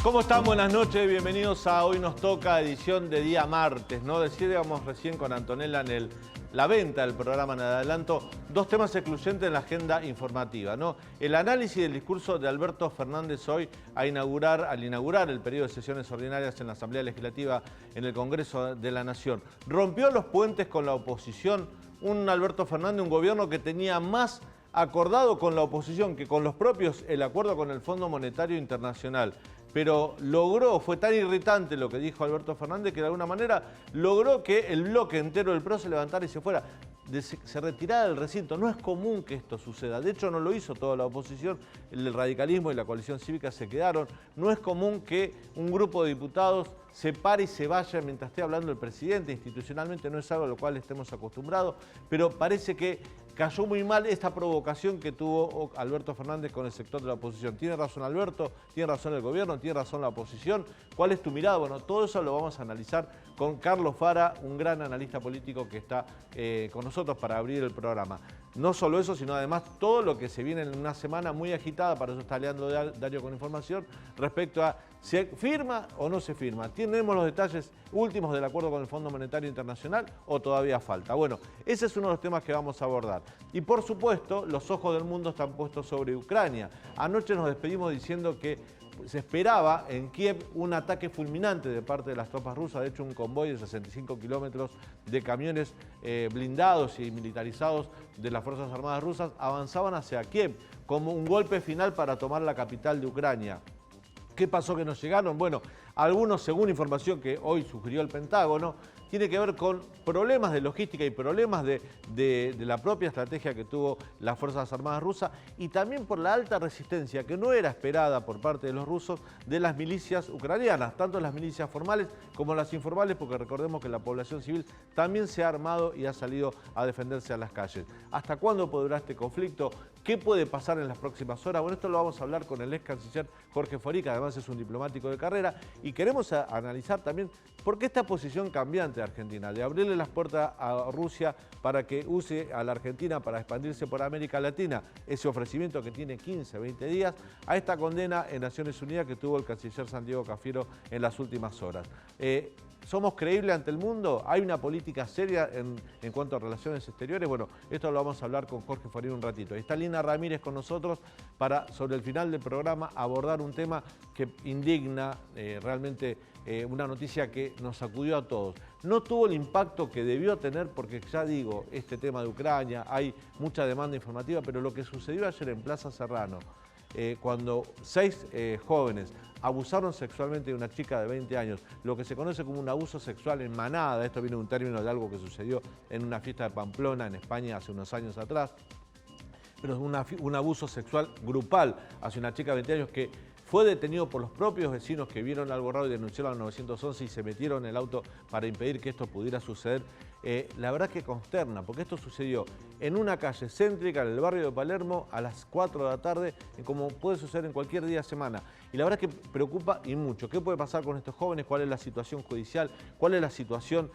¿Cómo están? Buenas noches, bienvenidos a Hoy Nos Toca, edición de día martes, ¿no? Decíamos recién con Antonella en la venta del programa en adelanto, dos temas excluyentes en la agenda informativa, ¿no? El análisis del discurso de Alberto Fernández hoy al inaugurar el periodo de sesiones ordinarias en la Asamblea Legislativa en el Congreso de la Nación. Rompió los puentes con la oposición, un Alberto Fernández, un gobierno que tenía más acordado con la oposición que con los propios el acuerdo con el Fondo Monetario Internacional. Pero fue tan irritante lo que dijo Alberto Fernández que de alguna manera logró que el bloque entero del PRO se levantara y se fuera, se retirara del recinto. No es común que esto suceda, de hecho no lo hizo toda la oposición, el radicalismo y la coalición cívica se quedaron. No es común que un grupo de diputados se pare y se vaya mientras esté hablando el presidente. Institucionalmente no es algo a lo cual estemos acostumbrados, pero parece que cayó muy mal esta provocación que tuvo Alberto Fernández con el sector de la oposición. ¿Tiene razón Alberto? ¿Tiene razón el gobierno? ¿Tiene razón la oposición? ¿Cuál es tu mirada? Bueno, todo eso lo vamos a analizar con Carlos Fara, un gran analista político que está con nosotros para abrir el programa. No solo eso, sino además todo lo que se viene en una semana muy agitada, para eso está Leandro Dario con información, respecto a si firma o no se firma. ¿Tenemos los detalles últimos del acuerdo con el Fondo Monetario Internacional o todavía falta? Bueno, ese es uno de los temas que vamos a abordar. Y por supuesto, los ojos del mundo están puestos sobre Ucrania. Anoche nos despedimos diciendo que se esperaba en Kiev un ataque fulminante de parte de las tropas rusas. De hecho, un convoy de 65 kilómetros de camiones blindados y militarizados de las Fuerzas Armadas rusas avanzaban hacia Kiev como un golpe final para tomar la capital de Ucrania. ¿Qué pasó que no llegaron? Bueno, algunos, según información que hoy sugirió el Pentágono, tiene que ver con problemas de logística y problemas de la propia estrategia que tuvo las Fuerzas Armadas rusas y también por la alta resistencia que no era esperada por parte de los rusos de las milicias ucranianas, tanto las milicias formales como las informales, porque recordemos que la población civil también se ha armado y ha salido a defenderse a las calles. ¿Hasta cuándo podrá este conflicto? ¿Qué puede pasar en las próximas horas? Bueno, esto lo vamos a hablar con el ex canciller Jorge Fori, que además es un diplomático de carrera, y queremos analizar también por qué esta posición cambiante de Argentina, de abrirle las puertas a Rusia para que use a la Argentina para expandirse por América Latina, ese ofrecimiento que tiene 15, 20 días, a esta condena en Naciones Unidas que tuvo el canciller Santiago Cafiero en las últimas horas. ¿Somos creíbles ante el mundo? ¿Hay una política seria en cuanto a relaciones exteriores? Bueno, esto lo vamos a hablar con Jorge Fori un ratito. Está Lina Ramírez con nosotros para, sobre el final del programa, abordar un tema que indigna realmente, una noticia que nos sacudió a todos. No tuvo el impacto que debió tener porque, ya digo, este tema de Ucrania, hay mucha demanda informativa, pero lo que sucedió ayer en Plaza Serrano, cuando 6 jóvenes abusaron sexualmente de una chica de 20 años, lo que se conoce como un abuso sexual en manada, esto viene de un término de algo que sucedió en una fiesta de Pamplona, en España, hace unos años atrás, pero es un abuso sexual grupal hacia una chica de 20 años que fue detenido por los propios vecinos que vieron algo raro y denunciaron al 911 y se metieron en el auto para impedir que esto pudiera suceder. La verdad que consterna, porque esto sucedió en una calle céntrica, en el barrio de Palermo, a las 4 de la tarde, como puede suceder en cualquier día de semana. Y la verdad que preocupa y mucho. ¿Qué puede pasar con estos jóvenes? ¿Cuál es la situación judicial? ¿Cuál es la situación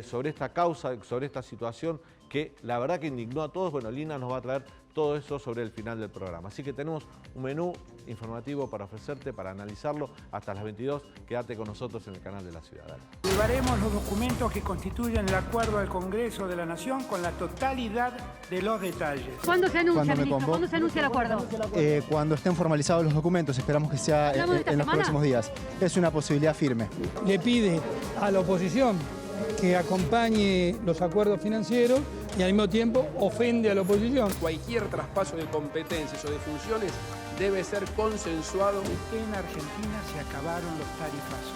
sobre esta causa, sobre esta situación que la verdad que indignó a todos? Bueno, Lina nos va a traer todo eso sobre el final del programa. Así que tenemos un menú informativo para ofrecerte, para analizarlo hasta las 22. Quédate con nosotros en el canal de La Ciudad. Llevaremos los documentos que constituyen el acuerdo del Congreso de la Nación con la totalidad de los detalles. ¿Cuándo se anuncia, ministro? ¿Cuándo se anuncia el acuerdo? Cuando estén formalizados los documentos, esperamos que sea en los próximos días. Es una posibilidad firme. Le pide a la oposición que acompañe los acuerdos financieros y al mismo tiempo ofende a la oposición. Cualquier traspaso de competencias o de funciones debe ser consensuado. En Argentina se acabaron los tarifazos.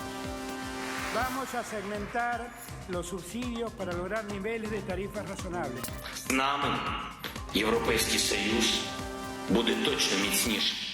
Vamos a segmentar los subsidios para lograr niveles de tarifas razonables. З нами Європейський Союз буде точно міцніший.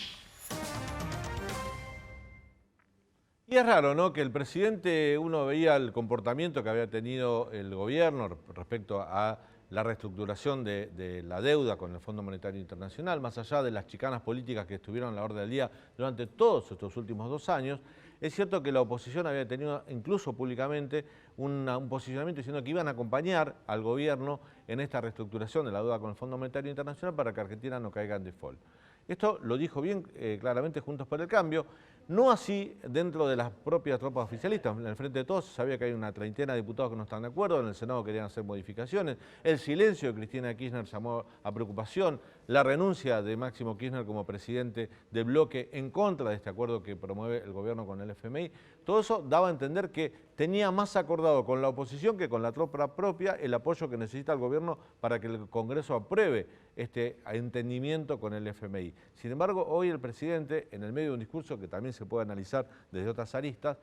Y es raro, ¿no?, que el presidente, uno veía el comportamiento que había tenido el gobierno respecto a la reestructuración de la deuda con el Fondo Monetario Internacional, más allá de las chicanas políticas que estuvieron a la orden del día durante todos estos últimos 2 años. Es cierto que la oposición había tenido, incluso públicamente, un posicionamiento diciendo que iban a acompañar al gobierno en esta reestructuración de la deuda con el Fondo Monetario Internacional para que Argentina no caiga en default. Esto lo dijo bien claramente Juntos por el Cambio, No así dentro de las propias tropas oficialistas. En el Frente de Todos se sabía que hay una treintena de diputados que no están de acuerdo, en el Senado querían hacer modificaciones, el silencio de Cristina Kirchner llamó a preocupación, la renuncia de Máximo Kirchner como presidente del bloque en contra de este acuerdo que promueve el gobierno con el FMI, todo eso daba a entender que tenía más acordado con la oposición que con la tropa propia el apoyo que necesita el gobierno para que el Congreso apruebe este entendimiento con el FMI. Sin embargo, hoy el presidente, en el medio de un discurso que también se puede analizar desde otras aristas,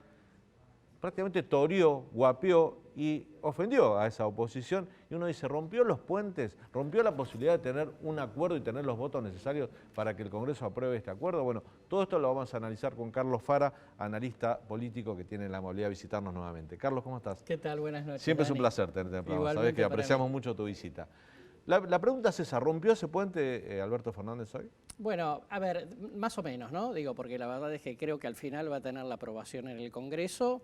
prácticamente toreó, guapeó y ofendió a esa oposición. Y uno dice, rompió los puentes, rompió la posibilidad de tener un acuerdo y tener los votos necesarios para que el Congreso apruebe este acuerdo. Bueno, todo esto lo vamos a analizar con Carlos Fara, analista político que tiene la amabilidad de visitarnos nuevamente. Carlos, ¿cómo estás? ¿Qué tal? Buenas noches. Siempre es un placer tenerte en el programa. Sabés que apreciamos mucho tu visita. La pregunta es esa, ¿rompió ese puente Alberto Fernández hoy? Bueno, a ver, más o menos, ¿no? Digo, porque la verdad es que creo que al final va a tener la aprobación en el Congreso,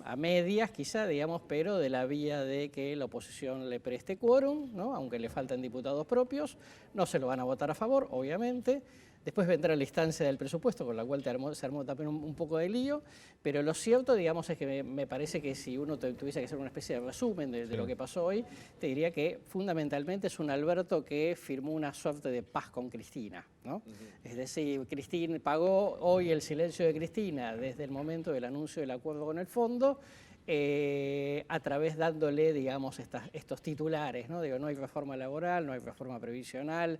a medias quizá, digamos, pero de la vía de que la oposición le preste quórum, ¿no? Aunque le faltan diputados propios, no se lo van a votar a favor, obviamente. Después vendrá la instancia del presupuesto, con la cual se armó también un poco de lío, pero lo cierto, digamos, es que me parece que si uno tuviese que hacer una especie de resumen de lo que pasó hoy, te diría que fundamentalmente es un Alberto que firmó una suerte de paz con Cristina, ¿no? Es decir, Cristina pagó hoy el silencio de Cristina desde el momento del anuncio del acuerdo con el fondo, a través dándole, digamos, estos titulares, ¿no? Digo, no hay reforma laboral, no hay reforma previsional,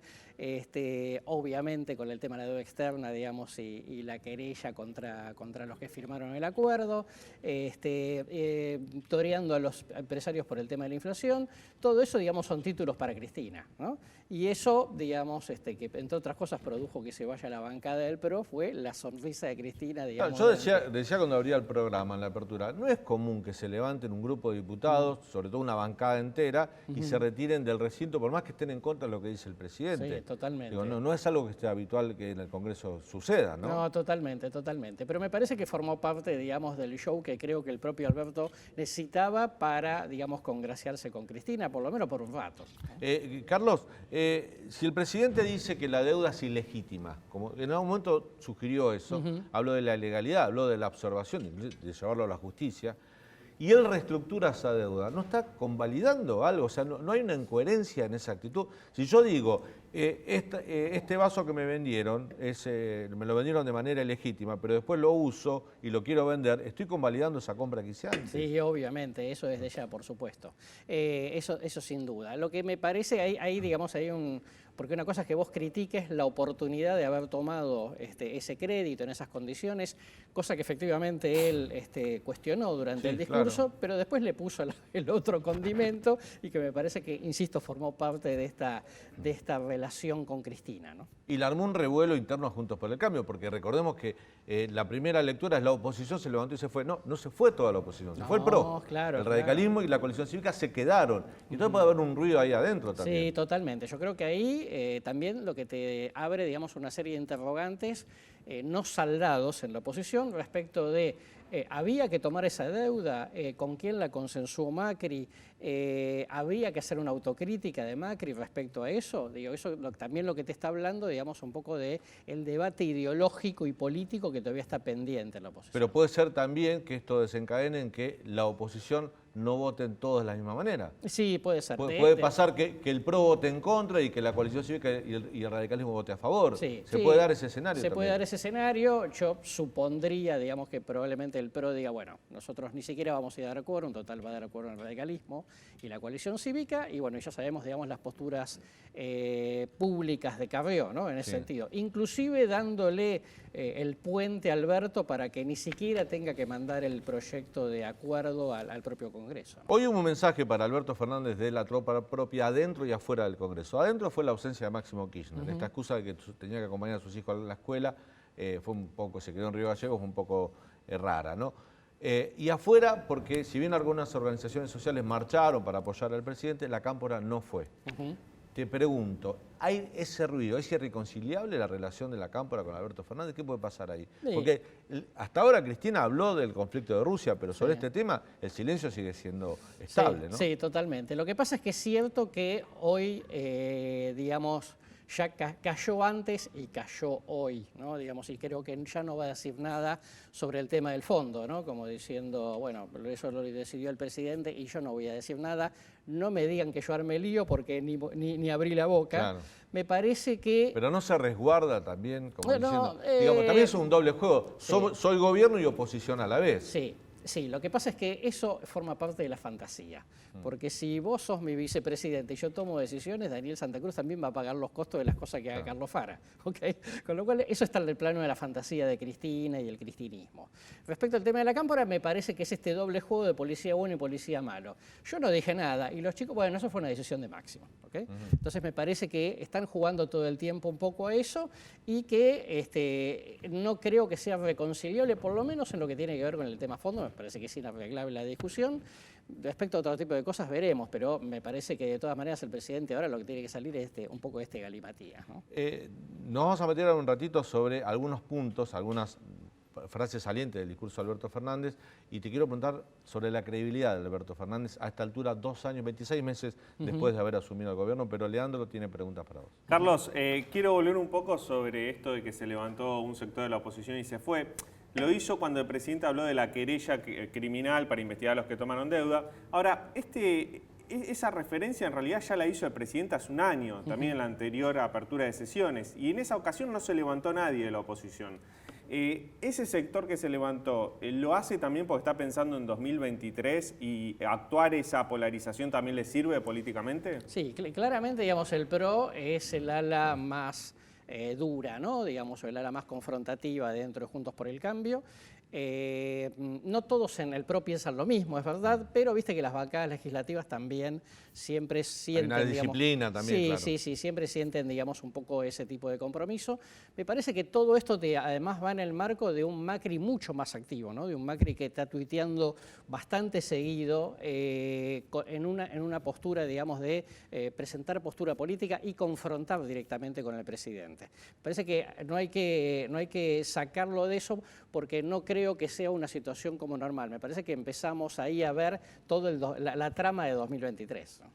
obviamente con el tema de la deuda externa, digamos, y la querella contra los que firmaron el acuerdo, toreando a los empresarios por el tema de la inflación, todo eso, digamos, son títulos para Cristina, ¿no? Y eso, digamos, que entre otras cosas produjo que se vaya a la bancada del PRO, fue la sonrisa de Cristina, digamos. Yo decía cuando abría el programa, en la apertura, no es común que se levanten un grupo de diputados, sobre todo una bancada entera, y se retiren del recinto, por más que estén en contra de lo que dice el presidente. Sí, totalmente. Digo, no es algo que esté habitual que en el Congreso suceda, ¿no? No, totalmente, totalmente. Pero me parece que formó parte, digamos, del show que creo que el propio Alberto necesitaba para, digamos, congraciarse con Cristina, por lo menos por un rato. Carlos, si el presidente dice que la deuda es ilegítima, como en algún momento sugirió eso, habló de la ilegalidad, habló de la observación, de llevarlo a la justicia, y él reestructura esa deuda, ¿no está convalidando algo? O sea, no hay una incoherencia en esa actitud. Si yo digo, este vaso que me vendieron, me lo vendieron de manera ilegítima, pero después lo uso y lo quiero vender, ¿estoy convalidando esa compra que hice antes? Sí, obviamente, eso desde ya, por supuesto. Eso sin duda. Lo que me parece, ahí digamos, hay un... Porque una cosa es que vos critiques la oportunidad de haber tomado ese crédito en esas condiciones, cosa que efectivamente él cuestionó durante el discurso, claro, pero después le puso el otro condimento y que me parece que, insisto, formó parte de esta relación con Cristina, ¿no? Y le armó un revuelo interno a Juntos por el Cambio, porque recordemos que la primera lectura es la oposición se levantó y se fue. No se fue toda la oposición, se fue el PRO. Claro, el radicalismo y la coalición cívica se quedaron. Y entonces puede haber un ruido ahí adentro también. Sí, totalmente. Yo creo que ahí también lo que te abre, digamos, una serie de interrogantes no saldados en la oposición respecto de había que tomar esa deuda, con quién la consensuó Macri, había que hacer una autocrítica de Macri respecto a eso. Digo, eso también lo que te está hablando, digamos, un poco de el debate ideológico y político que todavía está pendiente en la oposición. Pero puede ser también que esto desencadene en que la oposición no voten todos de la misma manera. Sí, puede ser. Puede pasar que el PRO vote en contra y que la coalición cívica y el radicalismo vote a favor. Sí, se puede dar ese escenario. Se puede dar ese escenario. Yo supondría, digamos, que probablemente el PRO diga, bueno, nosotros ni siquiera vamos a dar acuerdo, en total va a dar acuerdo el radicalismo y la coalición cívica, y bueno, ya sabemos, digamos, las posturas públicas de Carrió, ¿no? En ese sentido. Inclusive dándole el puente a Alberto para que ni siquiera tenga que mandar el proyecto de acuerdo al propio Congreso, ¿no? Hoy hubo un mensaje para Alberto Fernández de la tropa propia adentro y afuera del Congreso. Adentro fue la ausencia de Máximo Kirchner. Esta excusa de que tenía que acompañar a sus hijos a la escuela fue un poco, se quedó en Río Gallegos, fue un poco rara, ¿no? Y afuera, porque si bien algunas organizaciones sociales marcharon para apoyar al presidente, la cámpora no fue. Te pregunto, ¿hay ese ruido? ¿Es irreconciliable la relación de la cámpora con Alberto Fernández? ¿Qué puede pasar ahí? Sí. Porque hasta ahora Cristina habló del conflicto de Rusia, pero sobre este tema el silencio sigue siendo estable, ¿no? Sí, totalmente. Lo que pasa es que es cierto que hoy, digamos, ya cayó antes y cayó hoy, ¿no? Digamos, y creo que ya no va a decir nada sobre el tema del fondo, ¿no? Como diciendo, bueno, eso lo decidió el presidente y yo no voy a decir nada, no me digan que yo armé lío porque ni abrí la boca. Claro. Me parece que... Pero no se resguarda también, como Bueno, diciendo, digamos, también es un doble juego. Sí. Soy gobierno y oposición a la vez. Sí. Sí, lo que pasa es que eso forma parte de la fantasía, porque si vos sos mi vicepresidente y yo tomo decisiones, Daniel Santa Cruz también va a pagar los costos de las cosas que haga Carlos Fara, ¿okay? Con lo cual eso está en el plano de la fantasía de Cristina y el cristinismo. Respecto al tema de la Cámpora, me parece que es este doble juego de policía bueno y policía malo. Yo no dije nada y los chicos, bueno, eso fue una decisión de Máximo, ¿okay? Entonces me parece que están jugando todo el tiempo un poco a eso y que no creo que sea reconciliable, por lo menos en lo que tiene que ver con el tema fondo. Me parece que es inarreglable la discusión. Respecto a otro tipo de cosas veremos, pero me parece que de todas maneras el presidente ahora lo que tiene que salir es un poco de galimatías, ¿no? Nos vamos a meter un ratito sobre algunos puntos, algunas frases salientes del discurso de Alberto Fernández, y te quiero preguntar sobre la credibilidad de Alberto Fernández a esta altura, 2 años, 26 meses después de haber asumido el gobierno, pero Leandro tiene preguntas para vos. Carlos, quiero volver un poco sobre esto de que se levantó un sector de la oposición y se fue. Lo hizo cuando el presidente habló de la querella criminal para investigar a los que tomaron deuda. Ahora, esa referencia en realidad ya la hizo el presidente hace un año, también en la anterior apertura de sesiones, y en esa ocasión no se levantó nadie de la oposición. Ese sector que se levantó, ¿lo hace también porque está pensando en 2023 y actuar esa polarización también le sirve políticamente? Sí, claramente, digamos, el PRO es el ala más dura, ¿no? Digamos, el ala más confrontativa dentro de Juntos por el Cambio. No todos en el PRO piensan lo mismo, es verdad, pero viste que las bancadas legislativas también siempre sienten... Hay una disciplina también, sí, claro. Sí, siempre sienten, digamos, un poco ese tipo de compromiso. Me parece que todo esto además va en el marco de un Macri mucho más activo, ¿no? De un Macri que está tuiteando bastante seguido en una postura, digamos, de presentar postura política y confrontar directamente con el presidente. Me parece que no hay que sacarlo de eso porque no creo que sea una situación como normal. Me parece que empezamos ahí a ver toda la trama de 2023. ¿no?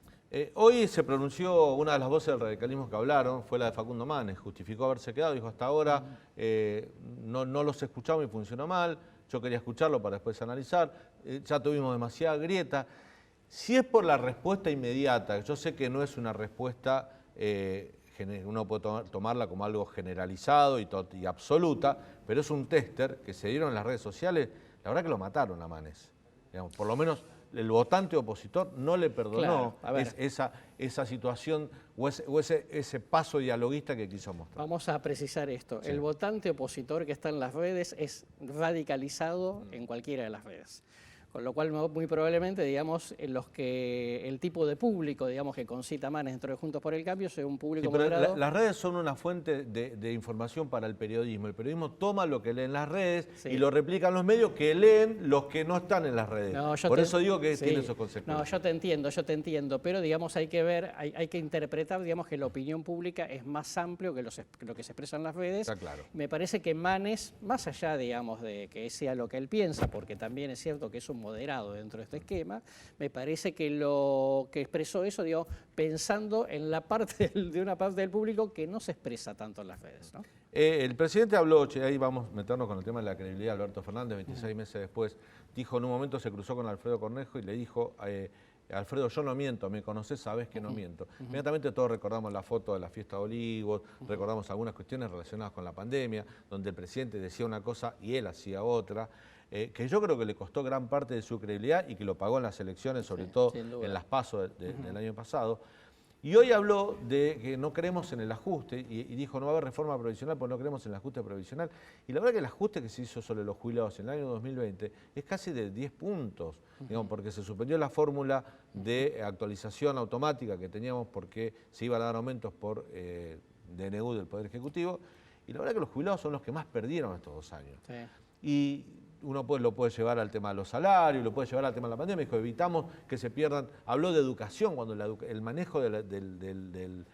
Hoy se pronunció una de las voces del radicalismo que hablaron, fue la de Facundo Manes, justificó haberse quedado, dijo hasta ahora no los escuchamos y funcionó mal, yo quería escucharlo para después analizar, ya tuvimos demasiada grieta. Si es por la respuesta inmediata, yo sé que no es una respuesta, uno puede tomarla como algo generalizado y absoluta, pero es un tester que se dieron en las redes sociales, la verdad que lo mataron a Manes. Digamos, por lo menos el votante opositor no le perdonó esa situación o ese paso dialoguista que quiso mostrar. Vamos a precisar esto. Sí. El votante opositor que está en las redes es radicalizado en cualquiera de las redes. Con lo cual, muy probablemente, digamos, el tipo de público, digamos, que concita Manes dentro de Juntos por el Cambio sea un público moderado. Las redes son una fuente de información para el periodismo. El periodismo toma lo que lee en las redes y lo replica en los medios que leen los que no están en las redes. Por eso digo que tiene esos consecuencias. No, yo te entiendo, pero, digamos, hay que ver, hay que interpretar, digamos, que la opinión pública es más amplio que lo que se expresa en las redes. Está claro. Me parece que Manes, más allá, digamos, de que sea lo que él piensa, porque también es cierto que es un moderado dentro de este esquema, me parece que lo que expresó eso, digo, pensando en la parte de una parte del público que no se expresa tanto en las redes, ¿no? El presidente habló, ahí vamos a meternos con el tema de la credibilidad de Alberto Fernández, 26 meses después, dijo en un momento, se cruzó con Alfredo Cornejo y le dijo, Alfredo, yo no miento, me conocés, sabés que no miento. Inmediatamente todos recordamos la foto de la fiesta de Olivos, recordamos algunas cuestiones relacionadas con la pandemia, donde el presidente decía una cosa y él hacía otra, que yo creo que le costó gran parte de su credibilidad y que lo pagó en las elecciones, sobre todo en las PASO del año pasado. Y hoy habló de que no creemos en el ajuste y dijo no va a haber reforma provisional porque no creemos en el ajuste provisional. Y la verdad que el ajuste que se hizo sobre los jubilados en el año 2020 es casi de 10 puntos, digamos, porque se suspendió la fórmula de actualización automática que teníamos porque se iban a dar aumentos por DNU del Poder Ejecutivo. Y la verdad que los jubilados son los que más perdieron estos 2 años. Sí. Y uno lo puede llevar al tema de los salarios, lo puede llevar al tema de la pandemia, dijo, evitamos que se pierdan, habló de educación, cuando el manejo del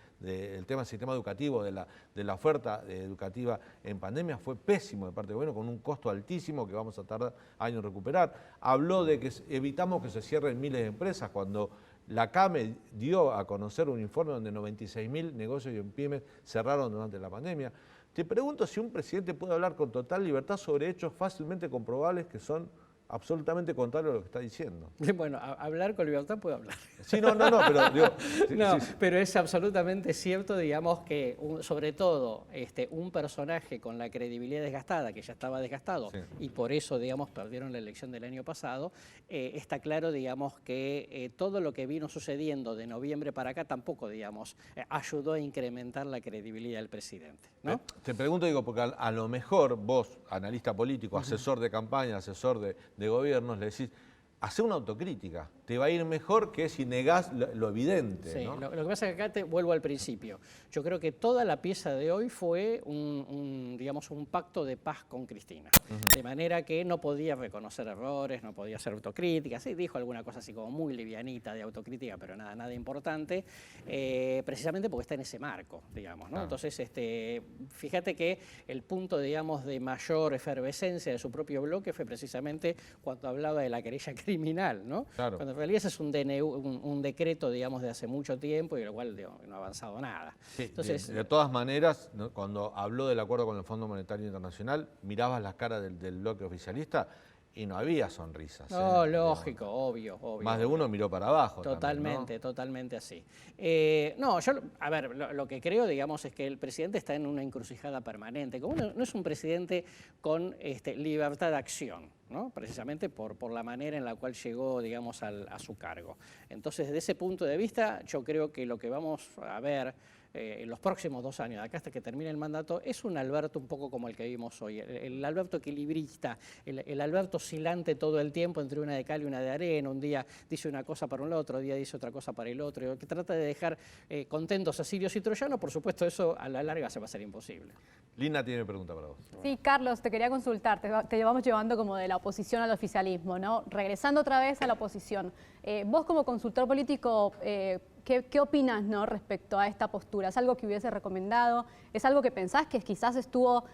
tema del sistema educativo, de la oferta educativa en pandemia fue pésimo de parte del gobierno, con un costo altísimo que vamos a tardar años en recuperar. Habló de que evitamos que se cierren miles de empresas cuando La CAME dio a conocer un informe donde 96.000 negocios y pymes cerraron durante la pandemia. Te pregunto si un presidente puede hablar con total libertad sobre hechos fácilmente comprobables que son absolutamente contrarios a lo que está diciendo. Bueno, hablar con libertad puedo hablar. Sí, pero digo... No, pero es absolutamente cierto, digamos, que sobre todo un personaje con la credibilidad desgastada, que ya estaba desgastado, y por eso, digamos, perdieron la elección del año pasado, está claro, digamos, que todo lo que vino sucediendo de noviembre para acá tampoco, digamos, ayudó a incrementar la credibilidad del presidente, ¿no? Te pregunto, digo, porque a lo mejor vos, analista político, asesor de campaña, asesor de gobiernos, le decís, hacé una autocrítica, te va a ir mejor que si negás lo evidente. Sí, ¿no? lo que pasa es que acá te vuelvo al principio. Yo creo que toda la pieza de hoy fue digamos, un pacto de paz con Cristina. De manera que no podía reconocer errores, no podía hacer autocrítica. Sí, dijo alguna cosa así como muy livianita de autocrítica, pero nada importante, precisamente porque está en ese marco, digamos, ¿no? Entonces, fíjate que el punto, digamos, de mayor efervescencia de su propio bloque fue precisamente cuando hablaba de la querella criminal, ¿no? Claro. Cuando en realidad ese es un decreto, digamos, de hace mucho tiempo y el cual no ha avanzado nada. Sí, entonces, de todas maneras, ¿no? Cuando habló del acuerdo con el Fondo Monetario Internacional, mirabas las caras del bloque oficialista y no había sonrisas. No, lógico, obvio. Más de uno miró para abajo. Totalmente, también, ¿no? totalmente así. No, yo, a ver, lo que creo, digamos, es que el presidente está en una encrucijada permanente. Como no es un presidente con libertad de acción, ¿no? Precisamente por la manera en la cual llegó, digamos, a su cargo. Entonces, desde ese punto de vista, yo creo que lo que vamos a ver en los próximos 2 años, acá hasta que termine el mandato, es un Alberto un poco como el que vimos hoy, el Alberto equilibrista, el Alberto oscilante todo el tiempo entre una de cal y una de arena, un día dice una cosa para un lado, otro día dice otra cosa para el otro, que trata de dejar contentos a sirios y troyanos. Por supuesto, eso a la larga se va a hacer imposible. Lina tiene pregunta para vos. Sí, Carlos, te quería consultar, te vamos llevando como de la oposición al oficialismo, ¿no? Regresando otra vez a la oposición, vos como consultor político, ¿qué opinas, ¿no? respecto a esta postura? ¿Es algo que hubiese recomendado? ¿Es algo que pensás que quizás estuvo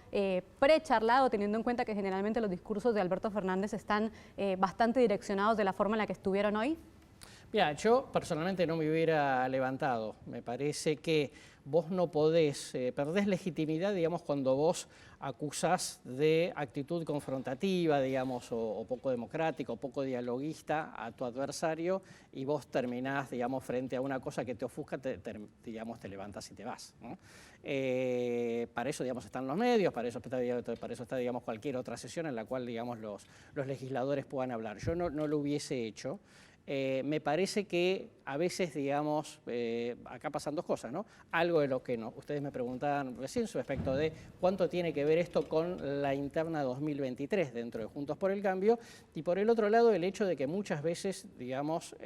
precharlado, teniendo en cuenta que generalmente los discursos de Alberto Fernández están bastante direccionados de la forma en la que estuvieron hoy? Mira, yo personalmente no me hubiera levantado. Me parece que vos no podés, perdés legitimidad, digamos, cuando vos acusás de actitud confrontativa, digamos, o poco democrática, o poco dialoguista a tu adversario y vos terminás, digamos, frente a una cosa que te ofusca, digamos, te levantas y te vas, ¿no? Para eso, digamos, están los medios, para eso está, digamos, cualquier otra sesión en la cual, digamos, los legisladores puedan hablar. Yo no lo hubiese hecho. Me parece que a veces, digamos, acá pasan dos cosas, ¿no? Algo de lo que ustedes me preguntaban recién respecto de cuánto tiene que ver esto con la interna 2023 dentro de Juntos por el Cambio, y por el otro lado el hecho de que muchas veces, digamos,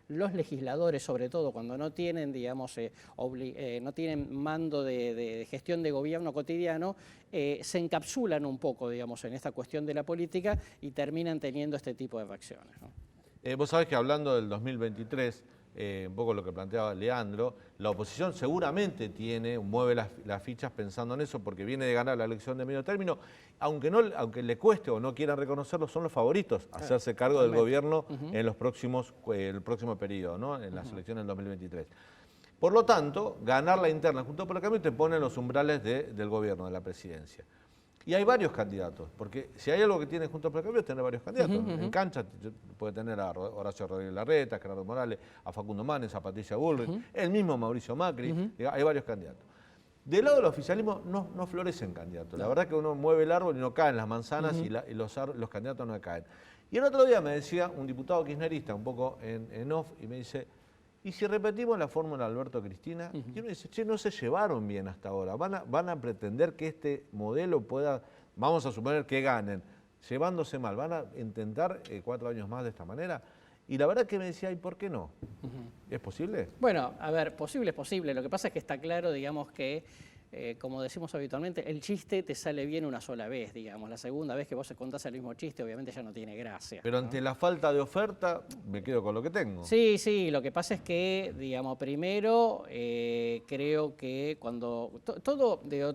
los legisladores, sobre todo cuando no tienen, digamos, no tienen mando de gestión de gobierno cotidiano, se encapsulan un poco, digamos, en esta cuestión de la política y terminan teniendo este tipo de reacciones, ¿no? Vos sabés que hablando del 2023, un poco lo que planteaba Leandro, la oposición seguramente mueve las fichas pensando en eso porque viene de ganar la elección de medio término, aunque le cueste o no quieran reconocerlo, son los favoritos a hacerse cargo del gobierno en el próximo periodo, ¿no? En las elecciones del 2023. Por lo tanto, ganar la interna Juntos por el Cambio te pone en los umbrales del gobierno, de la presidencia. Y hay varios candidatos, porque si hay algo que tiene Juntos por el Cambio es tener varios candidatos. En cancha puede tener a Horacio Rodríguez Larreta, a Gerardo Morales, a Facundo Manes, a Patricia Bullrich, el mismo Mauricio Macri, hay varios candidatos. Del lado del oficialismo no florecen candidatos. La verdad que uno mueve el árbol y no caen las manzanas y los candidatos no caen. Y el otro día me decía un diputado kirchnerista, un poco en off, y me dice, ¿y si repetimos la fórmula Alberto Cristina? Y uno dice, che, no se llevaron bien hasta ahora. Van a pretender que este modelo pueda, vamos a suponer que ganen, llevándose mal. ¿Van a intentar 4 años más de esta manera? Y la verdad que me decía, ¿y por qué no? ¿Es posible? Bueno, a ver, posible es posible. Lo que pasa es que está claro, digamos, que como decimos habitualmente, el chiste te sale bien una sola vez, digamos. La segunda vez que vos contás el mismo chiste, obviamente ya no tiene gracia. Pero ante la falta de oferta, me quedo con lo que tengo. Sí, sí, lo que pasa es que, digamos, primero creo que cuando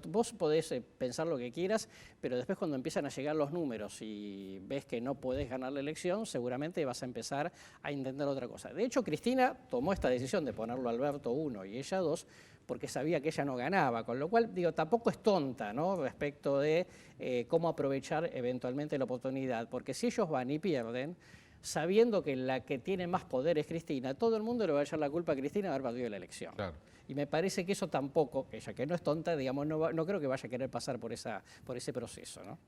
vos podés pensar lo que quieras, pero después cuando empiezan a llegar los números y ves que no podés ganar la elección, seguramente vas a empezar a intentar otra cosa. De hecho, Cristina tomó esta decisión de ponerlo a Alberto 1 y ella 2, porque sabía que ella no ganaba, con lo cual, digo, tampoco es tonta, ¿no?, respecto de cómo aprovechar eventualmente la oportunidad, porque si ellos van y pierden, sabiendo que la que tiene más poder es Cristina, todo el mundo le va a echar la culpa a Cristina de haber perdido la elección. Claro. Y me parece que eso tampoco, ella que no es tonta, digamos, no creo que vaya a querer pasar por ese proceso, ¿no?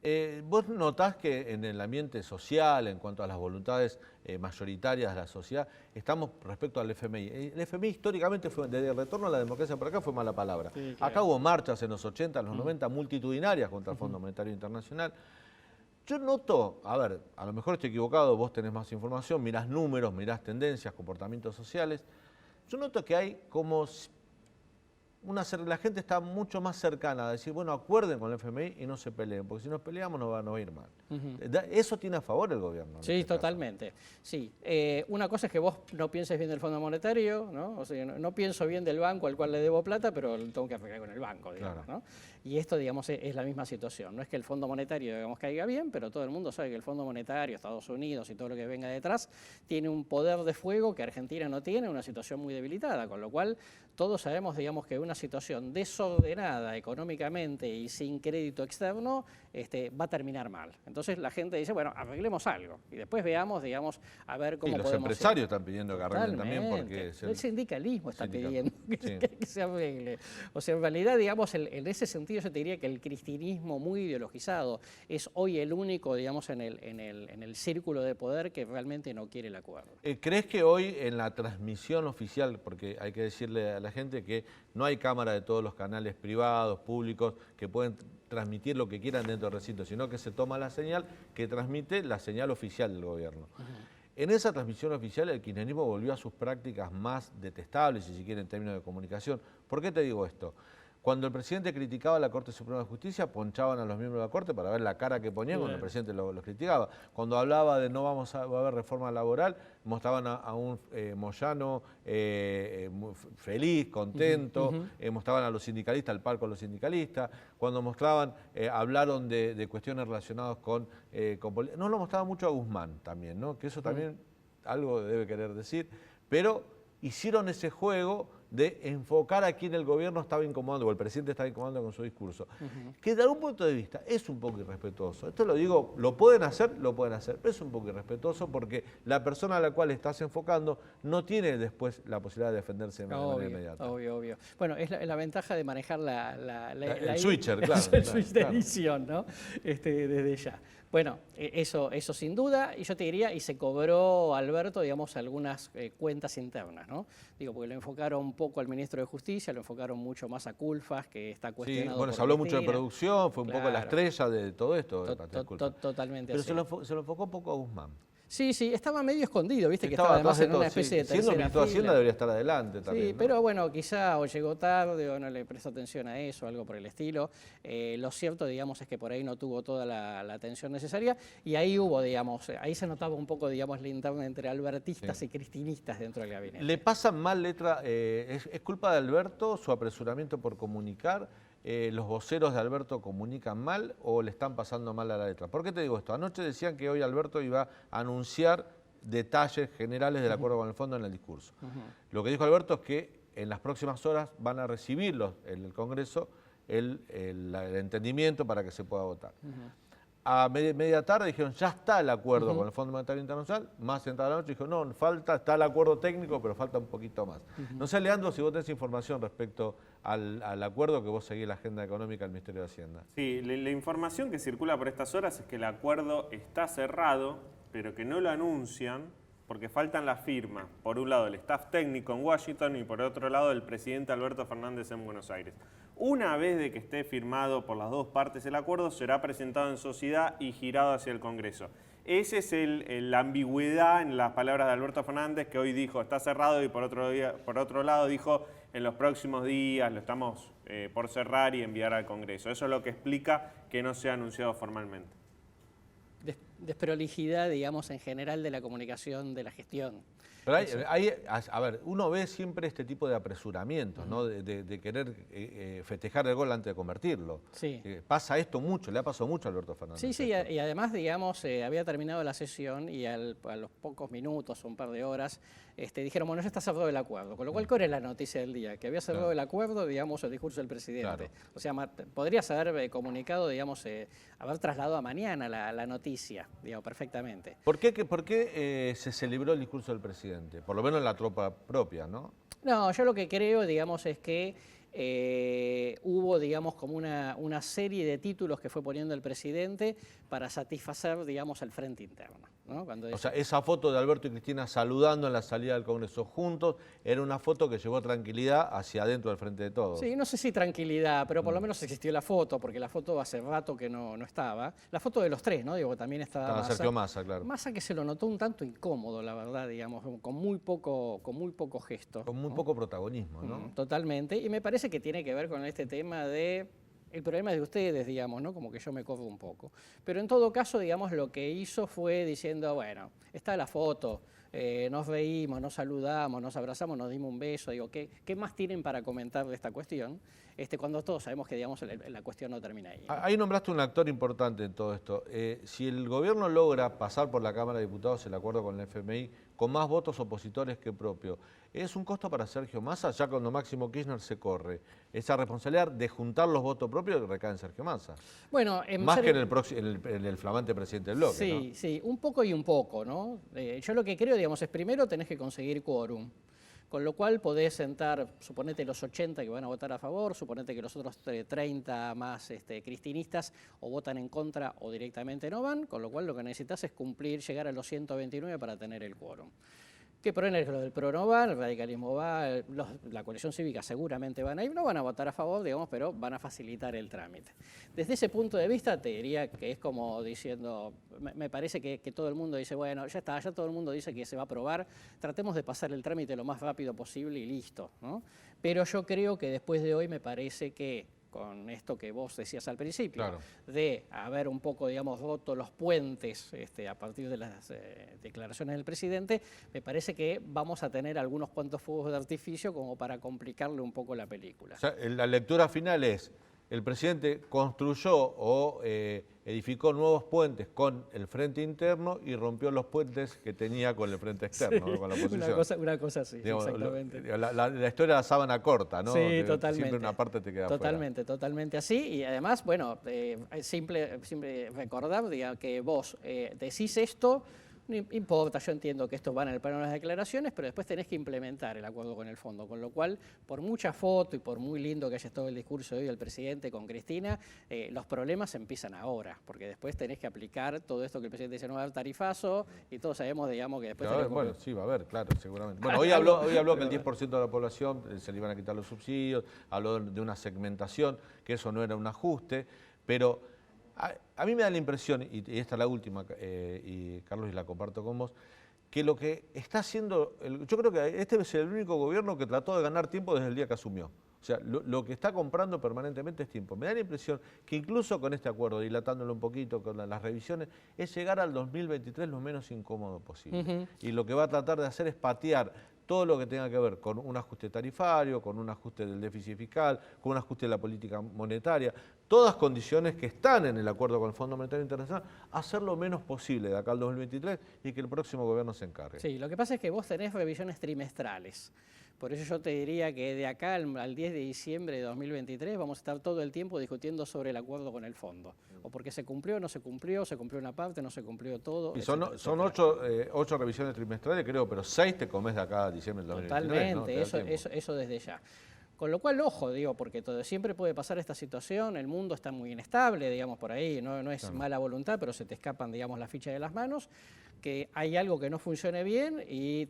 ¿Vos notás que en el ambiente social, en cuanto a las voluntades mayoritarias de la sociedad, estamos respecto al FMI? El FMI históricamente fue, desde el retorno a la democracia por acá, fue mala palabra. Sí, claro. Acá hubo marchas en los 80, en los 90, multitudinarias contra el Fondo Monetario Internacional. Yo noto, a ver, a lo mejor estoy equivocado, vos tenés más información, mirás números, mirás tendencias, comportamientos sociales. Yo noto que hay como la gente está mucho más cercana a decir, bueno, acuerden con el FMI y no se peleen, porque si nos peleamos nos va a ir mal. Eso tiene a favor el gobierno. Sí, totalmente. Sí. Una cosa es que vos no pienses bien del Fondo Monetario, ¿no? O sea, no pienso bien del banco al cual le debo plata, pero tengo que arreglar con el banco, digamos, claro, ¿no? Y esto, digamos, es la misma situación. No es que el Fondo Monetario, digamos, caiga bien, pero todo el mundo sabe que el Fondo Monetario, Estados Unidos y todo lo que venga detrás, tiene un poder de fuego que Argentina no tiene, una situación muy debilitada, con lo cual todos sabemos, digamos, que una situación desordenada económicamente y sin crédito externo va a terminar mal. Entonces la gente dice, bueno, arreglemos algo y después veamos, digamos, a ver cómo podemos... Y los empresarios están pidiendo que arreglen también porque... El sindicalismo está pidiendo que se arregle. O sea, en realidad, digamos, en ese sentido yo te diría que el cristinismo muy ideologizado es hoy el único, digamos, en el círculo de poder que realmente no quiere el acuerdo. ¿Crees que hoy en la transmisión oficial, porque hay que decirle a la gente que no hay cámara de todos los canales privados, públicos, que pueden transmitir lo que quieran dentro del recinto, sino que se toma la señal que transmite la señal oficial del gobierno? En esa transmisión oficial el kirchnerismo volvió a sus prácticas más detestables, si se quiere, en términos de comunicación. ¿Por qué te digo esto? Cuando el presidente criticaba a la Corte Suprema de Justicia, ponchaban a los miembros de la Corte para ver la cara que ponían cuando el presidente los criticaba. Cuando hablaba de no va a haber reforma laboral, mostraban a un Moyano feliz, contento, mostraban a los sindicalistas, al par con los sindicalistas. Cuando mostraban, hablaron de cuestiones relacionadas con no lo mostraba mucho a Guzmán también, ¿no? Que eso también algo debe querer decir, pero hicieron ese juego de enfocar a quien el gobierno estaba incomodando, o el presidente estaba incomodando con su discurso, que de algún punto de vista es un poco irrespetuoso. Esto lo digo, lo pueden hacer, pero es un poco irrespetuoso porque la persona a la cual estás enfocando no tiene después la posibilidad de defenderse de manera inmediata. Obvio. Bueno, es la ventaja de manejar el switcher, claro. El switch de edición, ¿no? Desde ya. Bueno, eso sin duda, y yo te diría, y se cobró, Alberto, digamos, algunas cuentas internas, ¿no? Digo, porque lo enfocaron un poco al ministro de Justicia, lo enfocaron mucho más a Culfas, que está cuestionado. Sí, bueno, se habló mucho de producción, fue un poco la estrella de todo esto. Totalmente. Pero se lo enfocó un poco a Guzmán. Sí, estaba medio escondido, viste, que estaba además en una especie de tercera siendo ministro de Hacienda debería estar adelante también. Sí, ¿no? Pero bueno, quizá o llegó tarde o no le prestó atención a eso, algo por el estilo. Lo cierto, digamos, es que por ahí no tuvo toda la atención necesaria y ahí hubo, digamos, ahí se notaba un poco, digamos, la interna entre albertistas y cristinistas dentro del gabinete. ¿Le pasan mal letra? ¿Es culpa de Alberto su apresuramiento por comunicar? ¿Los voceros de Alberto comunican mal o le están pasando mal a la letra? ¿Por qué te digo esto? Anoche decían que hoy Alberto iba a anunciar detalles generales del acuerdo con el fondo en el discurso. Lo que dijo Alberto es que en las próximas horas van a recibirlos en el Congreso el entendimiento para que se pueda votar. A media tarde dijeron, ya está el acuerdo con el Fondo Monetario Internacional, más entrada la noche, dijo, no, está el acuerdo técnico, pero falta un poquito más. No sé, Leandro, si vos tenés información respecto al acuerdo que vos seguís la agenda económica del Ministerio de Hacienda. Sí, la información que circula por estas horas es que el acuerdo está cerrado, pero que no lo anuncian porque faltan las firmas. Por un lado, el staff técnico en Washington y por otro lado, el presidente Alberto Fernández en Buenos Aires. Una vez de que esté firmado por las dos partes el acuerdo, será presentado en sociedad y girado hacia el Congreso. Esa es la ambigüedad en las palabras de Alberto Fernández, que hoy dijo está cerrado y por otro lado dijo en los próximos días lo estamos por cerrar y enviar al Congreso. Eso es lo que explica que no sea anunciado formalmente. Desprolijidad, digamos, en general de la comunicación, de la gestión. Pero a ver, uno ve siempre este tipo de apresuramientos, ¿no? De querer festejar el gol antes de convertirlo. Sí. Pasa esto mucho, le ha pasado mucho a Alberto Fernández. Sí, sí, y además, digamos, había terminado la sesión y a los pocos minutos o un par de horas dijeron, bueno, ya está cerrado el acuerdo. Con lo cual, ¿cuál era la noticia del día? Que había cerrado el acuerdo, digamos, el discurso del presidente. Claro. O sea, podrías haber comunicado, digamos, haber trasladado a mañana la noticia, digamos, perfectamente. ¿Por qué se celebró el discurso del presidente? Por lo menos en la tropa propia, ¿no? No, yo lo que creo, digamos, es que hubo, digamos, como una serie de títulos que fue poniendo el presidente para satisfacer, digamos, el frente interno, ¿no? O sea, esa foto de Alberto y Cristina saludando en la salida del Congreso juntos era una foto que llevó tranquilidad hacia adentro del frente de todos. Sí, no sé si tranquilidad, pero por lo menos existió la foto, porque la foto hace rato que no estaba. La foto de los tres, ¿no? Digo, que también estaba Sergio Massa, claro. Massa, que se lo notó un tanto incómodo, la verdad, digamos, con muy poco gesto. Con muy poco protagonismo, ¿no? Totalmente, y me parece que tiene que ver con este tema de el problema es de ustedes, digamos, ¿no? Como que yo me corro un poco. Pero en todo caso, digamos, lo que hizo fue diciendo, bueno, está la foto, nos reímos, nos saludamos, nos abrazamos, nos dimos un beso. Digo, ¿qué más tienen para comentar de esta cuestión? Cuando todos sabemos que, digamos, la cuestión no termina ahí, ¿no? Ahí nombraste un actor importante en todo esto. Si el gobierno logra pasar por la Cámara de Diputados el acuerdo con el FMI con más votos opositores que propio, ¿es un costo para Sergio Massa? Ya cuando Máximo Kirchner se corre, esa responsabilidad de juntar los votos propios recae en Sergio Massa. Bueno, más que en el flamante presidente del bloque, sí, ¿no? Sí, un poco y un poco, ¿no? Yo lo que creo, digamos, es primero tenés que conseguir quórum. Con lo cual podés sentar, suponete los 80 que van a votar a favor, suponete que los otros 30 más cristinistas o votan en contra o directamente no van, con lo cual lo que necesitas es llegar a los 129 para tener el quórum. Que por ejemplo lo del PRO no va, el radicalismo va, la coalición cívica seguramente van a ir, no van a votar a favor, digamos, pero van a facilitar el trámite. Desde ese punto de vista te diría que es como diciendo, me parece que todo el mundo dice, bueno, ya está, ya todo el mundo dice que se va a aprobar, tratemos de pasar el trámite lo más rápido posible y listo, ¿no? Pero yo creo que después de hoy me parece que con esto que vos decías al principio, claro, de haber un poco, digamos, roto los puentes a partir de las declaraciones del presidente, me parece que vamos a tener algunos cuantos fuegos de artificio como para complicarle un poco la película. O sea, la lectura final es, el presidente construyó o edificó nuevos puentes con el frente interno y rompió los puentes que tenía con el frente externo, sí, ¿no? Con la oposición. Una cosa así, digamos, exactamente. La historia de la sábana corta, ¿no? Sí, totalmente. Siempre una parte te queda Totalmente así. Y además, bueno, simple recordar, digamos, que vos decís esto, no importa, yo entiendo que esto va en el plano de las declaraciones, pero después tenés que implementar el acuerdo con el fondo, con lo cual, por mucha foto y por muy lindo que haya estado el discurso de hoy del presidente con Cristina, los problemas empiezan ahora, porque después tenés que aplicar todo esto que el presidente dice, no va a haber tarifazo, y todos sabemos, digamos, que después... Claro, bueno, sí, va a haber, claro, seguramente. Bueno, hoy habló que el 10% de la población se le iban a quitar los subsidios, habló de una segmentación, que eso no era un ajuste, pero... A mí me da la impresión, y esta es la última, y Carlos, y la comparto con vos, que lo que está haciendo, yo creo que este es el único gobierno que trató de ganar tiempo desde el día que asumió. O sea, lo que está comprando permanentemente es tiempo. Me da la impresión que incluso con este acuerdo, dilatándolo un poquito con las revisiones, es llegar al 2023 lo menos incómodo posible. Y lo que va a tratar de hacer es patear todo lo que tenga que ver con un ajuste tarifario, con un ajuste del déficit fiscal, con un ajuste de la política monetaria, todas condiciones que están en el acuerdo con el Fondo Monetario Internacional, hacer lo menos posible de acá al 2023 y que el próximo gobierno se encargue. Sí, lo que pasa es que vos tenés revisiones trimestrales. Por eso yo te diría que de acá al 10 de diciembre de 2023 vamos a estar todo el tiempo discutiendo sobre el acuerdo con el fondo. O porque se cumplió, no se cumplió una parte, no se cumplió todo. Y son 8 revisiones trimestrales, creo, pero 6 te comes de acá a diciembre del 2023. Totalmente, ¿no? eso desde ya. Con lo cual, ojo, digo, porque siempre puede pasar esta situación, el mundo está muy inestable, digamos, por ahí, no es mala voluntad, pero se te escapan, digamos, las fichas de las manos, que hay algo que no funcione bien y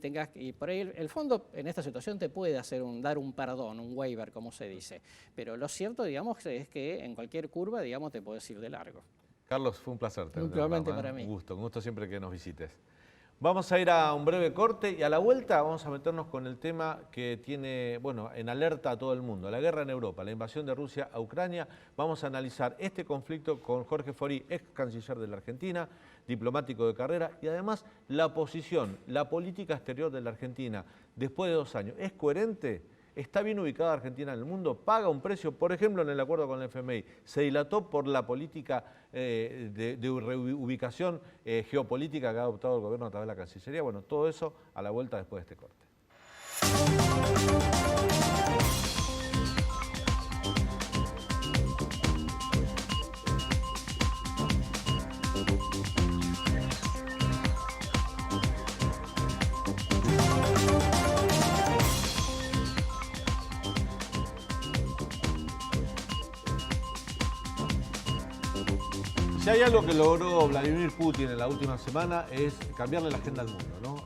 por ahí el fondo en esta situación te puede dar un perdón, un waiver, como se dice. Pero lo cierto, digamos, es que en cualquier curva, digamos, te puedes ir de largo. Carlos, fue un placer. Igualmente para mí. Un gusto siempre que nos visites. Vamos a ir a un breve corte y a la vuelta vamos a meternos con el tema que tiene, bueno, en alerta a todo el mundo, la guerra en Europa, la invasión de Rusia a Ucrania. Vamos a analizar este conflicto con Jorge Fori, ex canciller de la Argentina, diplomático de carrera, y además la posición, la política exterior de la Argentina después de 2 años. ¿Es coherente? ¿Está bien ubicada Argentina en el mundo? ¿Paga un precio? Por ejemplo, en el acuerdo con el FMI, ¿se dilató por la política de reubicación geopolítica que ha adoptado el gobierno a través de la Cancillería? Bueno, todo eso a la vuelta después de este corte. Si hay algo que logró Vladimir Putin en la última semana es cambiarle la agenda al mundo, ¿no?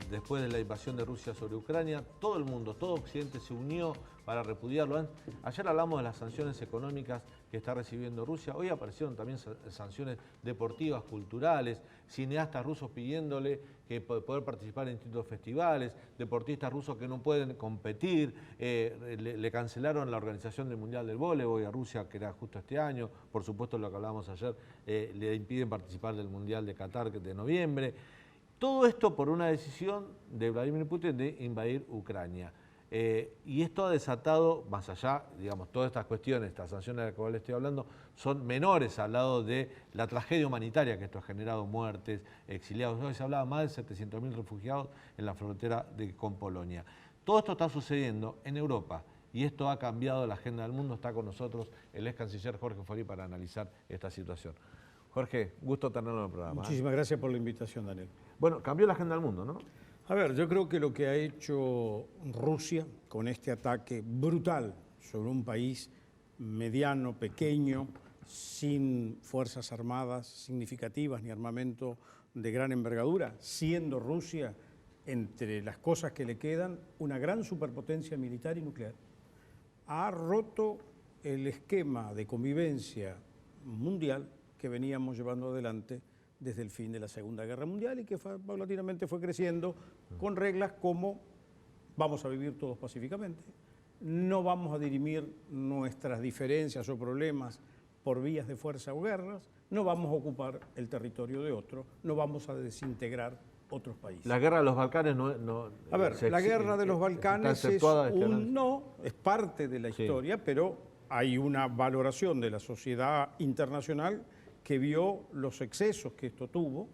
Después de la invasión de Rusia sobre Ucrania, todo el mundo, todo Occidente se unió para repudiarlo. Ayer hablamos de las sanciones económicas que está recibiendo Rusia. Hoy aparecieron también sanciones deportivas, culturales, cineastas rusos pidiéndole que poder participar en distintos festivales, deportistas rusos que no pueden competir, le cancelaron la organización del Mundial del Voleibol a Rusia, que era justo este año, por supuesto lo que hablábamos ayer, le impiden participar del Mundial de Qatar de noviembre. Todo esto por una decisión de Vladimir Putin de invadir Ucrania. Y esto ha desatado, más allá, digamos, todas estas cuestiones, estas sanciones de las cuales estoy hablando, son menores al lado de la tragedia humanitaria que esto ha generado, muertes, exiliados. Hoy se hablaba más de 700.000 refugiados en la frontera con Polonia. Todo esto está sucediendo en Europa y esto ha cambiado la agenda del mundo. Está con nosotros el ex canciller Jorge Fori para analizar esta situación. Jorge, gusto tenerlo en el programa. Muchísimas gracias por la invitación, Daniel. Bueno, cambió la agenda del mundo, ¿no? A ver, yo creo que lo que ha hecho Rusia con este ataque brutal sobre un país mediano, pequeño, sin fuerzas armadas significativas ni armamento de gran envergadura, siendo Rusia, entre las cosas que le quedan, una gran superpotencia militar y nuclear, ha roto el esquema de convivencia mundial que veníamos llevando adelante desde el fin de la Segunda Guerra Mundial y que paulatinamente fue creciendo con reglas como vamos a vivir todos pacíficamente, no vamos a dirimir nuestras diferencias o problemas por vías de fuerza o guerras, no vamos a ocupar el territorio de otro, no vamos a desintegrar otros países. La guerra de los Balcanes no a ver, la guerra de los Balcanes es parte de la historia, pero hay una valoración de la sociedad internacional que vio los excesos que esto tuvo,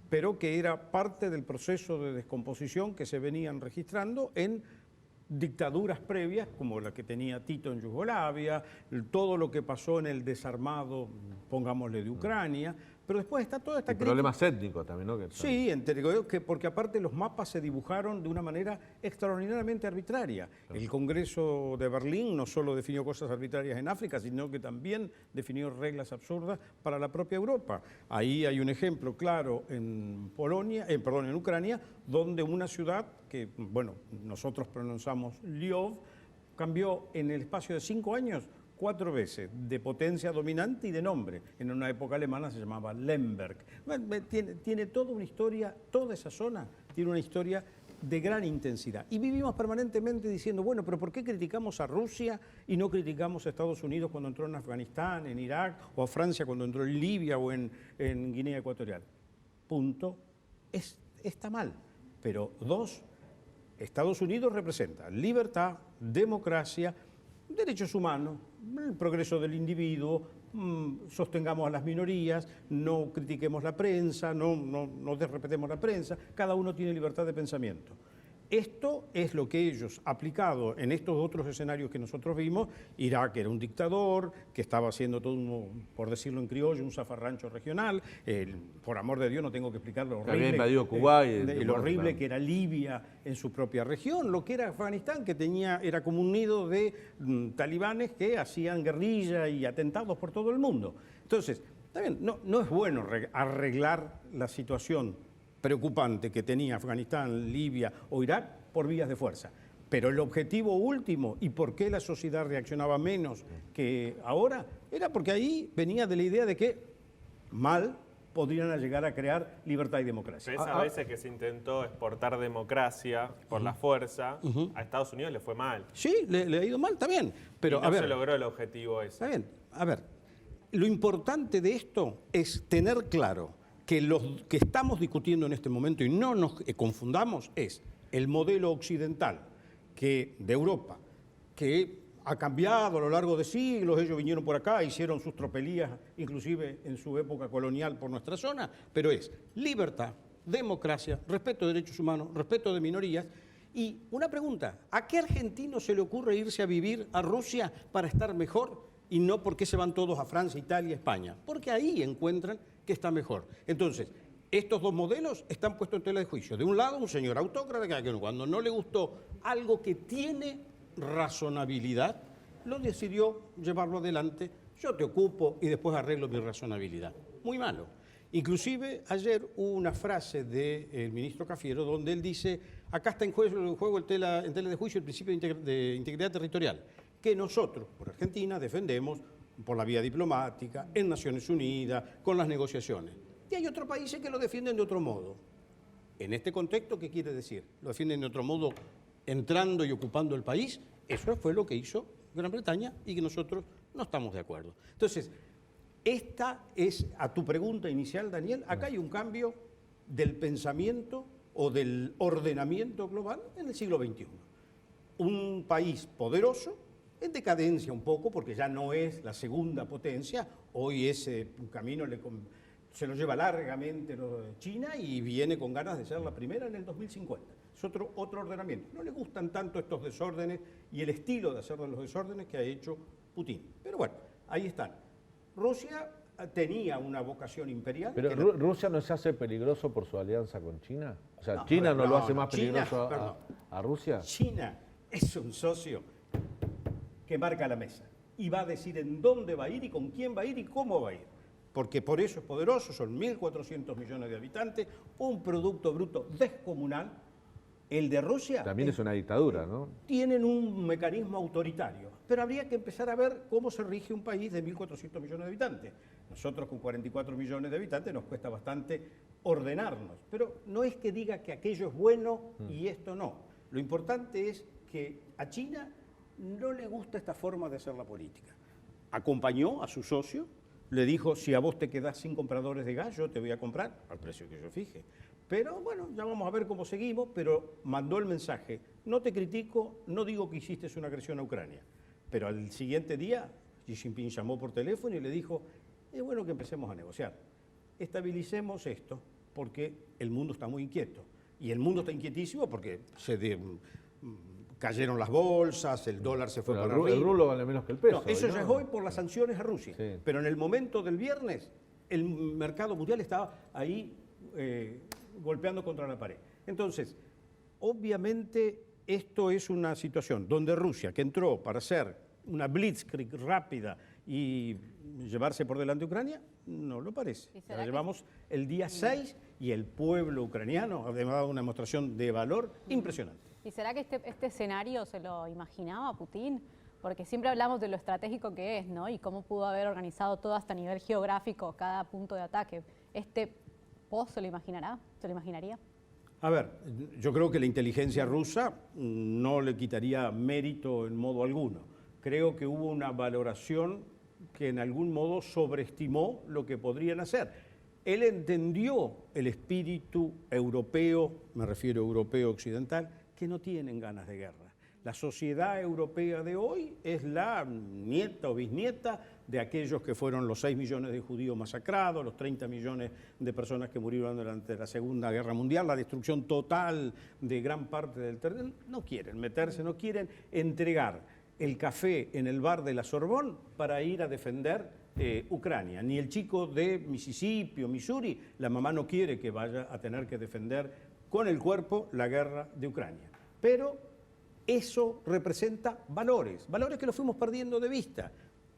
pero que era parte del proceso de descomposición que se venían registrando en dictaduras previas, como la que tenía Tito en Yugoslavia, todo lo que pasó en el desarmado, pongámosle, de Ucrania, pero después está toda esta crítica. Problemas étnicos también, ¿no? Sí, porque aparte los mapas se dibujaron de una manera extraordinariamente arbitraria. Claro. El Congreso de Berlín no solo definió cosas arbitrarias en África, sino que también definió reglas absurdas para la propia Europa. Ahí hay un ejemplo claro en en Ucrania, donde una ciudad que, bueno, nosotros pronunciamos Lviv, cambió en el espacio de 5 años 4 veces de potencia dominante y de nombre. En una época alemana se llamaba Lemberg. Tiene toda una historia, toda esa zona tiene una historia de gran intensidad. Y vivimos permanentemente diciendo, bueno, pero ¿por qué criticamos a Rusia y no criticamos a Estados Unidos cuando entró en Afganistán, en Irak, o a Francia cuando entró en Libia o en Guinea Ecuatorial? Punto. Está mal. Pero 2, Estados Unidos representa libertad, democracia, derechos humanos, el progreso del individuo, sostengamos a las minorías, no critiquemos la prensa, no desrespetemos la prensa, cada uno tiene libertad de pensamiento. Esto es lo que ellos, aplicado en estos otros escenarios que nosotros vimos, Irak era un dictador, que estaba haciendo todo, por decirlo en criollo, un zafarrancho regional, por amor de Dios no tengo que explicar lo horrible, invadido Kuwait, lo horrible que era Libia en su propia región, lo que era Afganistán, que era como un nido de talibanes que hacían guerrilla y atentados por todo el mundo. Entonces, también no es bueno arreglar la situación preocupante que tenía Afganistán, Libia o Irak por vías de fuerza. Pero el objetivo último, y por qué la sociedad reaccionaba menos que ahora, era porque ahí venía de la idea de que mal, podrían llegar a crear libertad y democracia. Esas veces que se intentó exportar democracia por la fuerza, a Estados Unidos le fue mal. Sí, le ha ido mal, está bien. Pero, y no se logró el objetivo ese. Está bien, a ver, lo importante de esto es tener claro que lo que estamos discutiendo en este momento, y no nos confundamos, es el modelo occidental de Europa, que ha cambiado a lo largo de siglos. Ellos vinieron por acá, hicieron sus tropelías, inclusive en su época colonial por nuestra zona, pero es libertad, democracia, respeto de derechos humanos, respeto de minorías. Y una pregunta, ¿a qué argentino se le ocurre irse a vivir a Rusia para estar mejor y no porque se van todos a Francia, Italia, España? Porque ahí encuentran que está mejor. Entonces, estos dos modelos están puestos en tela de juicio. De un lado, un señor autócrata que cuando no le gustó algo que tiene razonabilidad, lo decidió llevarlo adelante. Yo te ocupo y después arreglo mi razonabilidad. Muy malo. Inclusive ayer hubo una frase del ministro Cafiero donde él dice, acá está en juego en tela de juicio el principio de integridad territorial, que nosotros, por Argentina, defendemos por la vía diplomática, en Naciones Unidas, con las negociaciones. Y hay otros países que lo defienden de otro modo. En este contexto, ¿qué quiere decir? Lo defienden de otro modo entrando y ocupando el país. Eso fue lo que hizo Gran Bretaña y que nosotros no estamos de acuerdo. Entonces, esta es, a tu pregunta inicial, Daniel, acá hay un cambio del pensamiento o del ordenamiento global en el siglo XXI. Un país poderoso, en decadencia un poco, porque ya no es la segunda potencia, hoy ese camino se lo lleva largamente China y viene con ganas de ser la primera en el 2050. Es otro ordenamiento. No le gustan tanto estos desórdenes y el estilo de hacer los desórdenes que ha hecho Putin. Pero bueno, ahí están. Rusia tenía una vocación imperial. Pero ¿Rusia no se hace peligroso por su alianza con China? O sea, ¿China no lo hace más peligroso a Rusia? China es un socio que marca la mesa y va a decir en dónde va a ir y con quién va a ir y cómo va a ir. Porque por eso es poderoso, son 1.400 millones de habitantes, un producto bruto descomunal. El de Rusia... También es una dictadura, ¿no? Tienen un mecanismo autoritario, pero habría que empezar a ver cómo se rige un país de 1.400 millones de habitantes. Nosotros con 44 millones de habitantes nos cuesta bastante ordenarnos, pero no es que diga que aquello es bueno y esto no. Lo importante es que a China no le gusta esta forma de hacer la política. Acompañó a su socio, le dijo, si a vos te quedás sin compradores de gas, yo te voy a comprar al precio que yo fije. Pero bueno, ya vamos a ver cómo seguimos, pero mandó el mensaje, no te critico, no digo que hiciste una agresión a Ucrania. Pero al siguiente día, Xi Jinping llamó por teléfono y le dijo, es bueno que empecemos a negociar. Estabilicemos esto, porque el mundo está muy inquieto. Y el mundo está inquietísimo porque cayeron las bolsas, el dólar se fue para arriba. El rublo vale menos que el peso. No, eso ya es hoy por las sanciones a Rusia. Sí. Pero en el momento del viernes, el mercado mundial estaba ahí golpeando contra la pared. Entonces, obviamente, esto es una situación donde Rusia, que entró para hacer una blitzkrieg rápida y llevarse por delante a Ucrania, no lo parece. La llevamos el día 6 y el pueblo ucraniano ha dado una demostración de valor impresionante. ¿Y será que este escenario se lo imaginaba Putin? Porque siempre hablamos de lo estratégico que es, ¿no? Y cómo pudo haber organizado todo hasta a nivel geográfico, cada punto de ataque. ¿Vos se lo imaginará? ¿Se lo imaginaría? A ver, yo creo que la inteligencia rusa no le quitaría mérito en modo alguno. Creo que hubo una valoración que en algún modo sobreestimó lo que podrían hacer. Él entendió el espíritu europeo, me refiero europeo occidental, que no tienen ganas de guerra. La sociedad europea de hoy es la nieta o bisnieta de aquellos que fueron los 6 millones de judíos masacrados, los 30 millones de personas que murieron durante la Segunda Guerra Mundial, la destrucción total de gran parte del terreno. No quieren meterse, no quieren entregar el café en el bar de la Sorbonne para ir a defender Ucrania. Ni el chico de Mississippi o Missouri, la mamá no quiere que vaya a tener que defender con el cuerpo la guerra de Ucrania. Pero eso representa valores que los fuimos perdiendo de vista.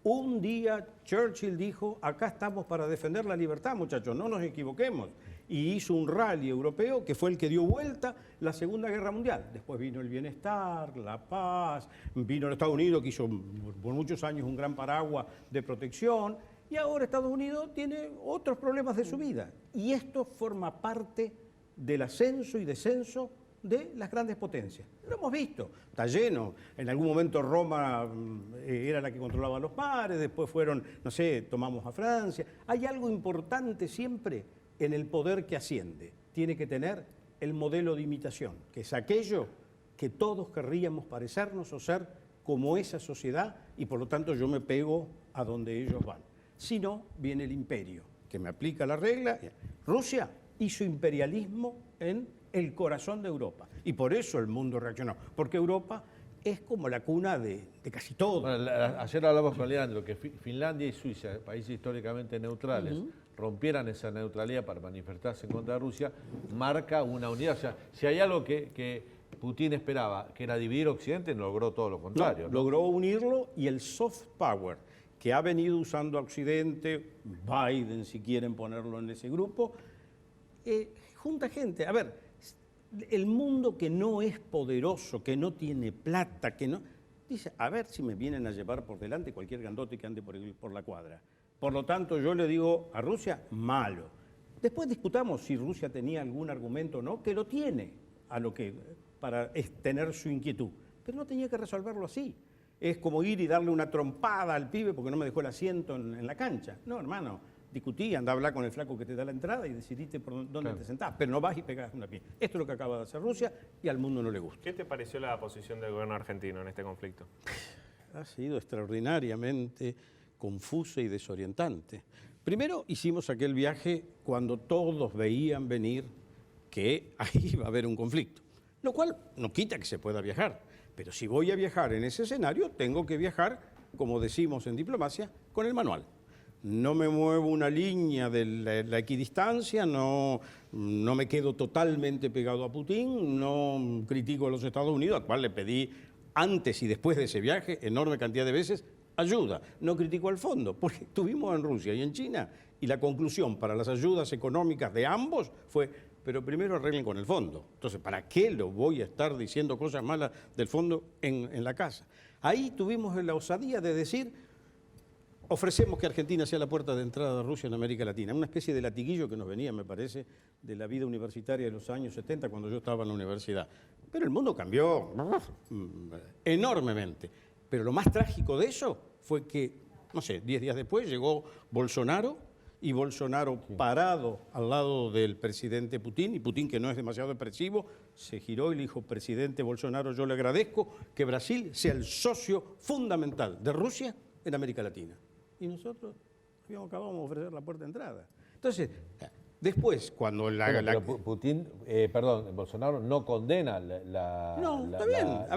Un día Churchill dijo, acá estamos para defender la libertad, muchachos, no nos equivoquemos. Y hizo un rally europeo que fue el que dio vuelta la Segunda Guerra Mundial. Después vino el bienestar, la paz, vino el Estados Unidos que hizo por muchos años un gran paraguas de protección. Y ahora Estados Unidos tiene otros problemas de su vida. Y esto forma parte del ascenso y descenso de las grandes potencias. Lo hemos visto, está lleno. En algún momento Roma era la que controlaba los mares, después fueron, no sé, tomamos a Francia. Hay algo importante siempre en el poder que asciende. Tiene que tener el modelo de imitación, que es aquello que todos querríamos parecernos o ser como esa sociedad, y por lo tanto yo me pego a donde ellos van. Si no, viene el imperio, que me aplica la regla. Rusia hizo imperialismo en el corazón de Europa, y por eso el mundo reaccionó, porque Europa es como la cuna de casi todo. Bueno, ayer hablamos con Leandro que Finlandia y Suiza, países históricamente neutrales, rompieran esa neutralidad para manifestarse en contra de Rusia, marca una unidad. O sea, si hay algo que Putin esperaba, que era dividir Occidente, logró todo lo contrario. No, logró unirlo, y el soft power que ha venido usando a Occidente, Biden, si quieren ponerlo en ese grupo, junta gente. A ver, el mundo que no es poderoso, que no tiene plata, que no... Dice, a ver si me vienen a llevar por delante cualquier grandote que ande por la cuadra. Por lo tanto, yo le digo a Rusia, malo. Después discutamos si Rusia tenía algún argumento o no, que lo tiene para tener su inquietud. Pero no tenía que resolverlo así. Es como ir y darle una trompada al pibe porque no me dejó el asiento en la cancha. No, hermano, discutí, anda a hablar con el flaco que te da la entrada y decidiste por dónde te sentás. Pero no vas y pegás una pie. Esto es lo que acaba de hacer Rusia y al mundo no le gusta. ¿Qué te pareció la posición del gobierno argentino en este conflicto? Ha sido extraordinariamente confusa y desorientante. Primero hicimos aquel viaje cuando todos veían venir que ahí iba a haber un conflicto, lo cual no quita que se pueda viajar, pero si voy a viajar en ese escenario, tengo que viajar, como decimos en diplomacia, con el manual. No me muevo una línea de la equidistancia, no me quedo totalmente pegado a Putin, no critico a los Estados Unidos, al cual le pedí antes y después de ese viaje, enorme cantidad de veces, ayuda. No critico al fondo, porque estuvimos en Rusia y en China y la conclusión para las ayudas económicas de ambos fue, pero primero arreglen con el fondo. Entonces, ¿para qué lo voy a estar diciendo cosas malas del fondo en la casa? Ahí tuvimos la osadía de decir, ofrecemos que Argentina sea la puerta de entrada de Rusia en América Latina, una especie de latiguillo que nos venía, me parece, de la vida universitaria de los años 70 cuando yo estaba en la universidad. Pero el mundo cambió enormemente. Pero lo más trágico de eso fue que, no sé, 10 días después llegó Bolsonaro, y Bolsonaro parado al lado del presidente Putin, y Putin, que no es demasiado expresivo, se giró y le dijo, presidente Bolsonaro, yo le agradezco que Brasil sea el socio fundamental de Rusia en América Latina. Y nosotros acabamos de ofrecer la puerta de entrada. Entonces, después, cuando pero Putin, Bolsonaro no condena la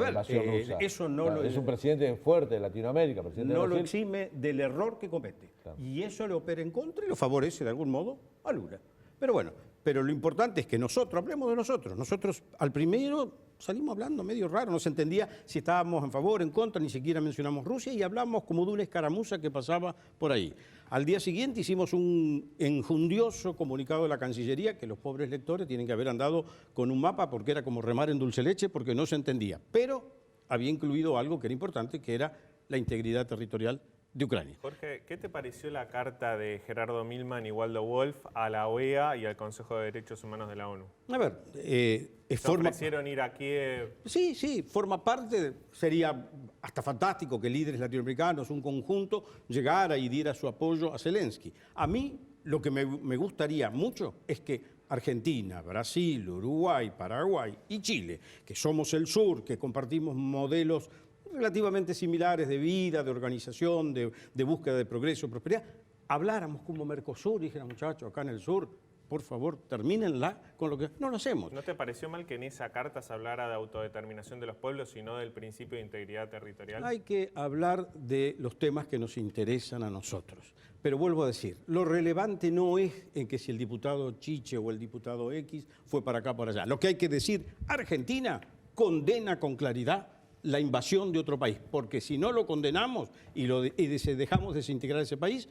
invasión rusa. Eso no es un presidente fuerte de Latinoamérica, presidente no de lo exime del error que comete. Claro. Y eso le opera en contra y lo favorece de algún modo a Lula. Pero bueno, lo importante es que nosotros, hablemos de nosotros. Nosotros al primero salimos hablando medio raro, no se entendía si estábamos en favor, en contra, ni siquiera mencionamos Rusia y hablamos como de una escaramuza que pasaba por ahí. Al día siguiente hicimos un enjundioso comunicado de la Cancillería que los pobres lectores tienen que haber andado con un mapa porque era como remar en dulce leche porque no se entendía. Pero había incluido algo que era importante, que era la integridad territorial de Ucrania. Jorge, ¿qué te pareció la carta de Gerardo Milman y Waldo Wolf a la OEA y al Consejo de Derechos Humanos de la ONU? A ver, ofrecieron ir a Kiev. Sí, forma parte, sería hasta fantástico que líderes latinoamericanos, un conjunto, llegara y diera su apoyo a Zelensky. A mí lo que me gustaría mucho es que Argentina, Brasil, Uruguay, Paraguay y Chile, que somos el sur, que compartimos modelos relativamente similares de vida, de organización, de búsqueda de progreso, prosperidad, habláramos como Mercosur y dijéramos, muchachos, acá en el sur, por favor, termínenla con lo que no lo hacemos. ¿No te pareció mal que en esa carta se hablara de autodeterminación de los pueblos y no del principio de integridad territorial? Hay que hablar de los temas que nos interesan a nosotros. Pero vuelvo a decir, lo relevante no es en que si el diputado Chiche o el diputado X fue para acá o para allá. Lo que hay que decir, Argentina condena con claridad la invasión de otro país, porque si no lo condenamos y dejamos desintegrar ese país,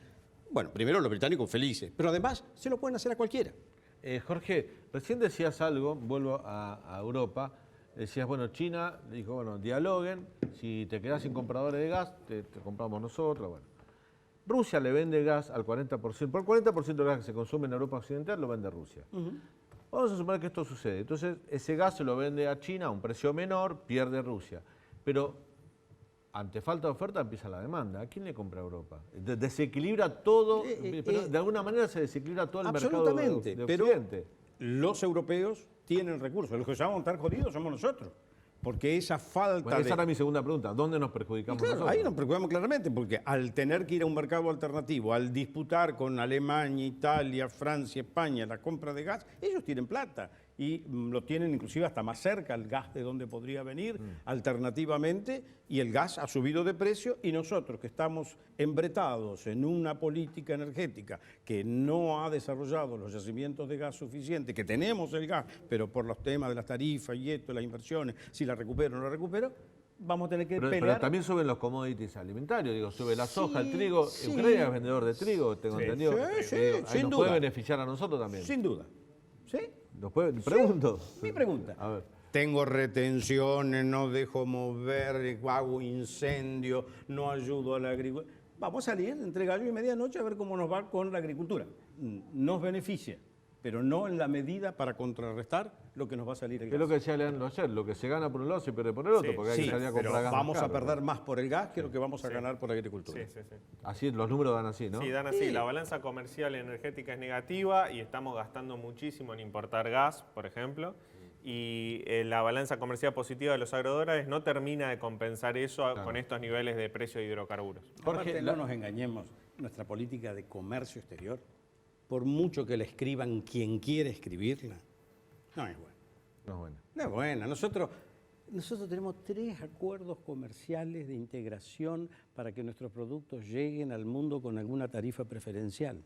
bueno, primero los británicos felices, pero además se lo pueden hacer a cualquiera. Jorge, recién decías algo, vuelvo a Europa, decías, bueno, China dijo, bueno, dialoguen, si te quedás sin compradores de gas, te compramos nosotros, bueno. Rusia le vende gas al 40%, por el 40% del gas que se consume en Europa Occidental lo vende Rusia. Vamos a suponer que esto sucede. Entonces, ese gas se lo vende a China a un precio menor, pierde Rusia. Pero ante falta de oferta empieza la demanda. ¿A quién le compra Europa? Desequilibra todo, pero de alguna manera se desequilibra todo el mercado de Occidente. Pero los europeos tienen recursos. Los que vamos a estar jodidos somos nosotros. Porque esa falta esa era mi segunda pregunta. ¿Dónde nos perjudicamos nosotros? Ahí nos perjudicamos claramente, porque al tener que ir a un mercado alternativo, al disputar con Alemania, Italia, Francia, España la compra de gas, ellos tienen plata y lo tienen inclusive hasta más cerca el gas de donde podría venir alternativamente, y el gas ha subido de precio, y nosotros que estamos embretados en una política energética que no ha desarrollado los yacimientos de gas suficientes, que tenemos el gas, pero por los temas de las tarifas y esto, las inversiones, si la recupero o no la recupero, vamos a tener que pelear. Pero también suben los commodities alimentarios, digo, sube la soja, el trigo. Ucrania es vendedor de trigo, tengo entendido. Ahí nos puede beneficiar a nosotros también. Sin duda. ¿Sí? Pregunto. Mi pregunta. A ver. Tengo retenciones, no dejo mover, hago incendio, no ayudo a la agricultura. Vamos a salir entre gallo y medianoche a ver cómo nos va con la agricultura. Nos beneficia, pero no en la medida para contrarrestar lo que nos va a salir el gas. Es lo que decía Leandro ayer, lo que se gana por un lado se pierde por el otro, porque hay que salir a comprar gas. Vamos a perder más por el gas que lo que vamos a ganar por la agricultura. Así, los números dan así, ¿no? Sí, dan así. La balanza comercial energética es negativa y estamos gastando muchísimo en importar gas, por ejemplo. Y la balanza comercial positiva de los agrodólares no termina de compensar eso con estos niveles de precio de hidrocarburos. Jorge, no nos engañemos, nuestra política de comercio exterior, por mucho que la escriban quien quiere escribirla, no es buena. No es buena. No es buena. Nosotros tenemos 3 acuerdos comerciales de integración para que nuestros productos lleguen al mundo con alguna tarifa preferencial.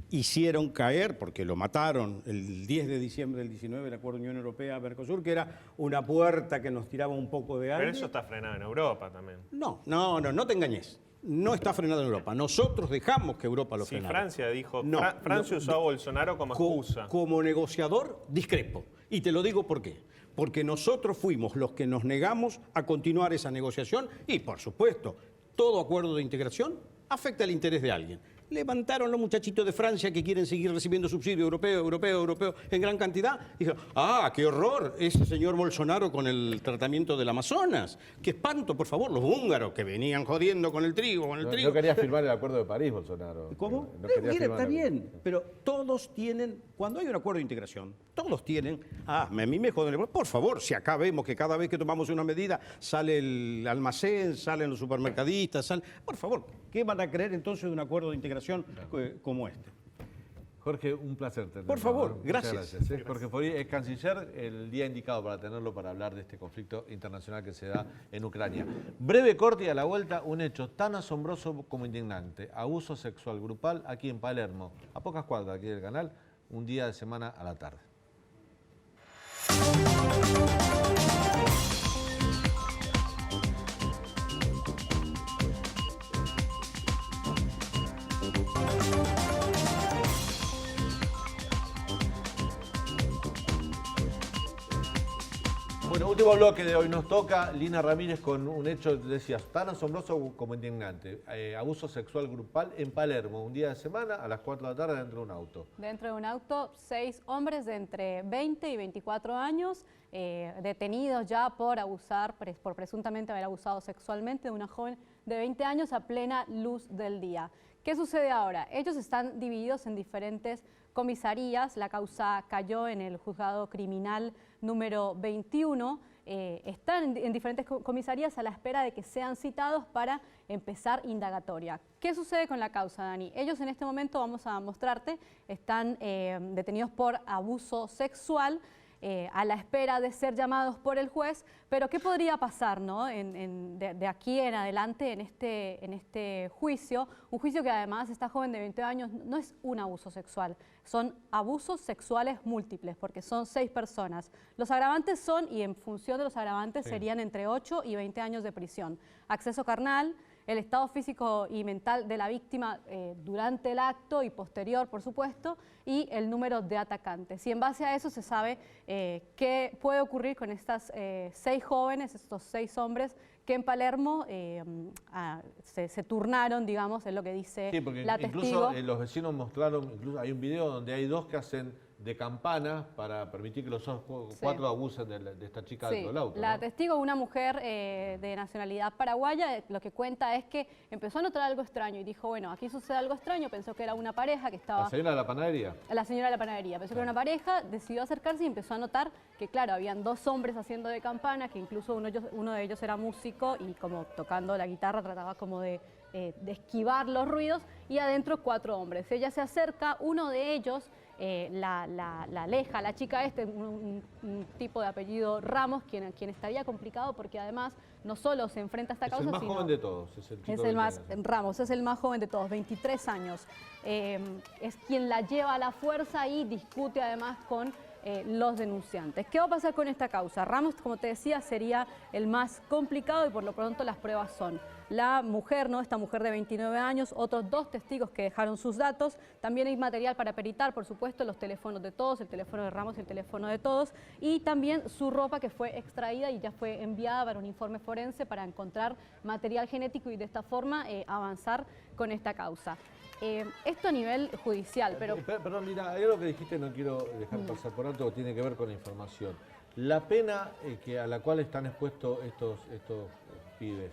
Hicieron caer, porque lo mataron el 10 de diciembre del 19, el Acuerdo Unión Europea-Mercosur, que era una puerta que nos tiraba un poco de aire. Pero eso está frenado en Europa también. No te engañes. No está frenado en Europa. Nosotros dejamos que Europa lo frenara. Francia dijo, Francia usó a Bolsonaro como excusa. Como negociador, discrepo. Y te lo digo por qué. Porque nosotros fuimos los que nos negamos a continuar esa negociación y, por supuesto, todo acuerdo de integración afecta el interés de alguien. Levantaron los muchachitos de Francia que quieren seguir recibiendo subsidio europeo en gran cantidad. Dijeron, qué horror ese señor Bolsonaro con el tratamiento del Amazonas. Qué espanto, por favor, los húngaros que venían jodiendo con el trigo, No quería firmar el Acuerdo de París, Bolsonaro. ¿Cómo? Mira, está bien, pero todos tienen, cuando hay un acuerdo de integración, todos tienen, a mí me joden, por favor, si acá vemos que cada vez que tomamos una medida sale el almacén, salen los supermercadistas, por favor, ¿qué van a creer entonces de un acuerdo de integración como este? Jorge, un placer tenerlo. Por favor, gracias. Jorge Faurí es canciller, el día indicado para tenerlo para hablar de este conflicto internacional que se da en Ucrania. Breve corte y a la vuelta, un hecho tan asombroso como indignante. Abuso sexual grupal aquí en Palermo, a pocas cuadras aquí del canal, un día de semana a la tarde. Bueno, último bloque de hoy nos toca. Lina Ramírez con un hecho, decías, tan asombroso como indignante. Abuso sexual grupal en Palermo, un día de semana a las 4 de la tarde dentro de un auto. Dentro de un auto, 6 hombres de entre 20 y 24 años detenidos ya por presuntamente haber abusado sexualmente de una joven de 20 años a plena luz del día. ¿Qué sucede ahora? Ellos están divididos en diferentes comisarías. La causa cayó en el juzgado criminal número 21. Están en diferentes comisarías a la espera de que sean citados para empezar indagatoria. ¿Qué sucede con la causa, Dani? Ellos en este momento, vamos a mostrarte, están detenidos por abuso sexual, a la espera de ser llamados por el juez, pero ¿qué podría pasar, ¿no? de aquí en adelante en este juicio? Un juicio que además esta joven de 20 años no es un abuso sexual, son abusos sexuales múltiples, porque son 6 personas. Los agravantes son, y en función de los agravantes serían entre 8 y 20 años de prisión. Acceso carnal, el estado físico y mental de la víctima durante el acto y posterior, por supuesto, y el número de atacantes. Y en base a eso se sabe qué puede ocurrir con estas 6 jóvenes, estos 6 hombres que en Palermo se turnaron, digamos, es lo que dice sí, porque la testigo. incluso los vecinos mostraron, incluso hay un video donde hay dos que hacen de campana para permitir que los otros cuatro abusen de esta chica dentro del auto. La ¿no? testigo, una mujer de nacionalidad paraguaya, lo que cuenta es que empezó a notar algo extraño y dijo, bueno, aquí sucede algo extraño, pensó que era una pareja que estaba... ¿La señora de la panadería? La señora de la panadería, pensó que era una pareja, decidió acercarse y empezó a notar que, claro, habían dos hombres haciendo de campana, que incluso uno de ellos era músico y como tocando la guitarra trataba como de esquivar los ruidos, y adentro 4 hombres. Ella se acerca, uno de ellos la aleja, la chica un tipo de apellido Ramos, quien estaría complicado porque además no solo se enfrenta a esta causa, sino... Es el más joven de todos. Ramos es el más joven de todos, 23 años. Es quien la lleva a la fuerza y discute además con los denunciantes. ¿Qué va a pasar con esta causa? Ramos, como te decía, sería el más complicado y por lo pronto las pruebas son la mujer, ¿no? Esta mujer de 29 años, otros 2 testigos que dejaron sus datos, también hay material para peritar, por supuesto, los teléfonos de todos, el teléfono de Ramos y el teléfono de todos, y también su ropa que fue extraída y ya fue enviada para un informe forense para encontrar material genético y de esta forma avanzar con esta causa. Esto a nivel judicial, pero... Perdón, mira, hay algo que dijiste, no quiero dejar pasar por alto, que tiene que ver con la información. La pena a la cual están expuestos estos pibes,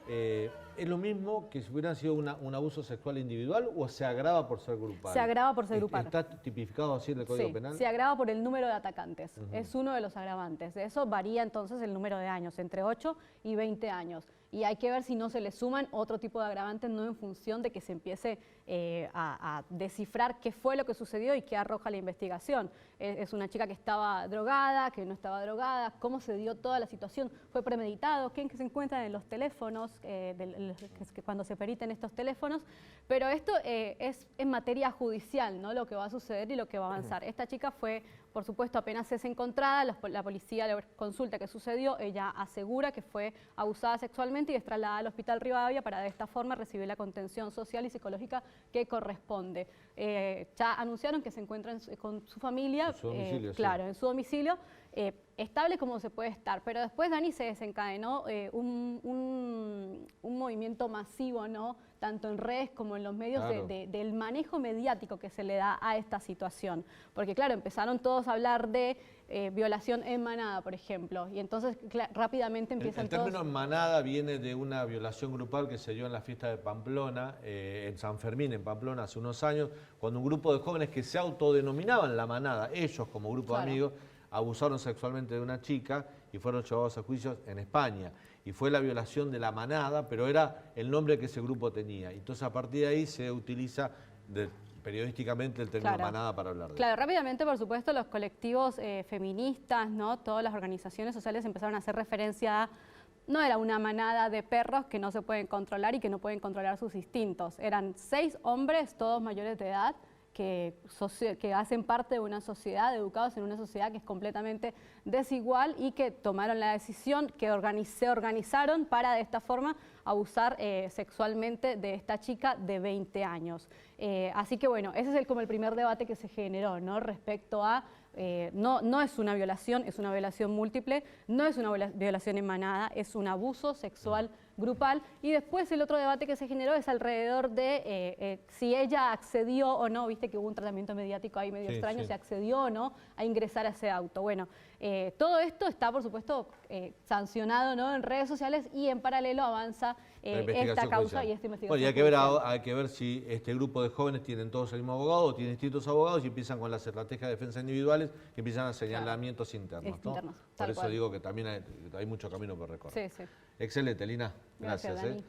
¿es lo mismo que si hubieran sido un abuso sexual individual o se agrava por ser grupal? Se agrava por ser grupal. ¿Está tipificado así en el Código Penal? Se agrava por el número de atacantes. Es uno de los agravantes. De eso varía entonces el número de años, entre 8 y 20 años. Y hay que ver si no se le suman otro tipo de agravantes, no en función de que se empiece a descifrar qué fue lo que sucedió y qué arroja la investigación. Es una chica que estaba drogada, que no estaba drogada, cómo se dio toda la situación, fue premeditado, qué se encuentran en los teléfonos, cuando se periten estos teléfonos, pero esto es en materia judicial, ¿no? Lo que va a suceder y lo que va a avanzar. Esta chica fue, por supuesto, apenas es encontrada, la policía le consulta qué sucedió, ella asegura que fue abusada sexualmente y es trasladada al Hospital Rivadavia para de esta forma recibir la contención social y psicológica que corresponde. Ya anunciaron que se encuentran con su familia, en su domicilio, claro, en su domicilio, estable como se puede estar, pero después, Dani, se desencadenó un movimiento masivo, ¿no? Tanto en redes como en los medios, claro, del manejo mediático que se le da a esta situación. Porque claro, empezaron todos a hablar de violación en manada, por ejemplo, y entonces rápidamente empiezan El término en manada viene de una violación grupal que se dio en la fiesta de Pamplona, en San Fermín, en Pamplona, hace unos años, cuando un grupo de jóvenes que se autodenominaban la manada, ellos como grupo de amigos, abusaron sexualmente de una chica y fueron llevados a juicios en España. Y fue la violación de la manada, pero era el nombre que ese grupo tenía. Entonces a partir de ahí se utiliza periodísticamente el término manada para hablar de eso. Claro, rápidamente, por supuesto, los colectivos feministas, ¿no? Todas las organizaciones sociales empezaron a hacer referencia a... No era una manada de perros que no se pueden controlar y que no pueden controlar sus instintos. Eran 6 hombres, todos mayores de edad, que hacen parte de una sociedad, educados en una sociedad que es completamente desigual y que tomaron la decisión, que se organizaron para de esta forma abusar sexualmente de esta chica de 20 años. Así que bueno, ese es como el primer debate que se generó, ¿no? Respecto a, no es una violación múltiple, no es una violación en manada, es un abuso sexual grupal. Y después el otro debate que se generó es alrededor de si ella accedió o no, viste que hubo un tratamiento mediático ahí medio extraño, si accedió o no a ingresar a ese auto. Bueno, todo esto está, por supuesto, sancionado, ¿no? En redes sociales y en paralelo avanza esta causa y esta investigación. Bueno, y hay que ver si este grupo de jóvenes tienen todos el mismo abogado o tienen distintos abogados y empiezan con las estrategias de defensa individuales que empiezan a señalamientos internos, ¿no? Por eso digo que también hay mucho camino por recorrer. Sí. Excelente, Lina. Gracias. Dani.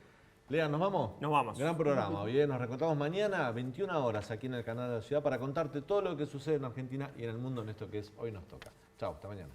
Lea, ¿nos vamos? Nos vamos. Gran programa. Bien, nos reencontramos mañana, 21 horas, aquí en el canal de la ciudad, para contarte todo lo que sucede en Argentina y en el mundo en esto que es Hoy Nos Toca. Chao, hasta mañana.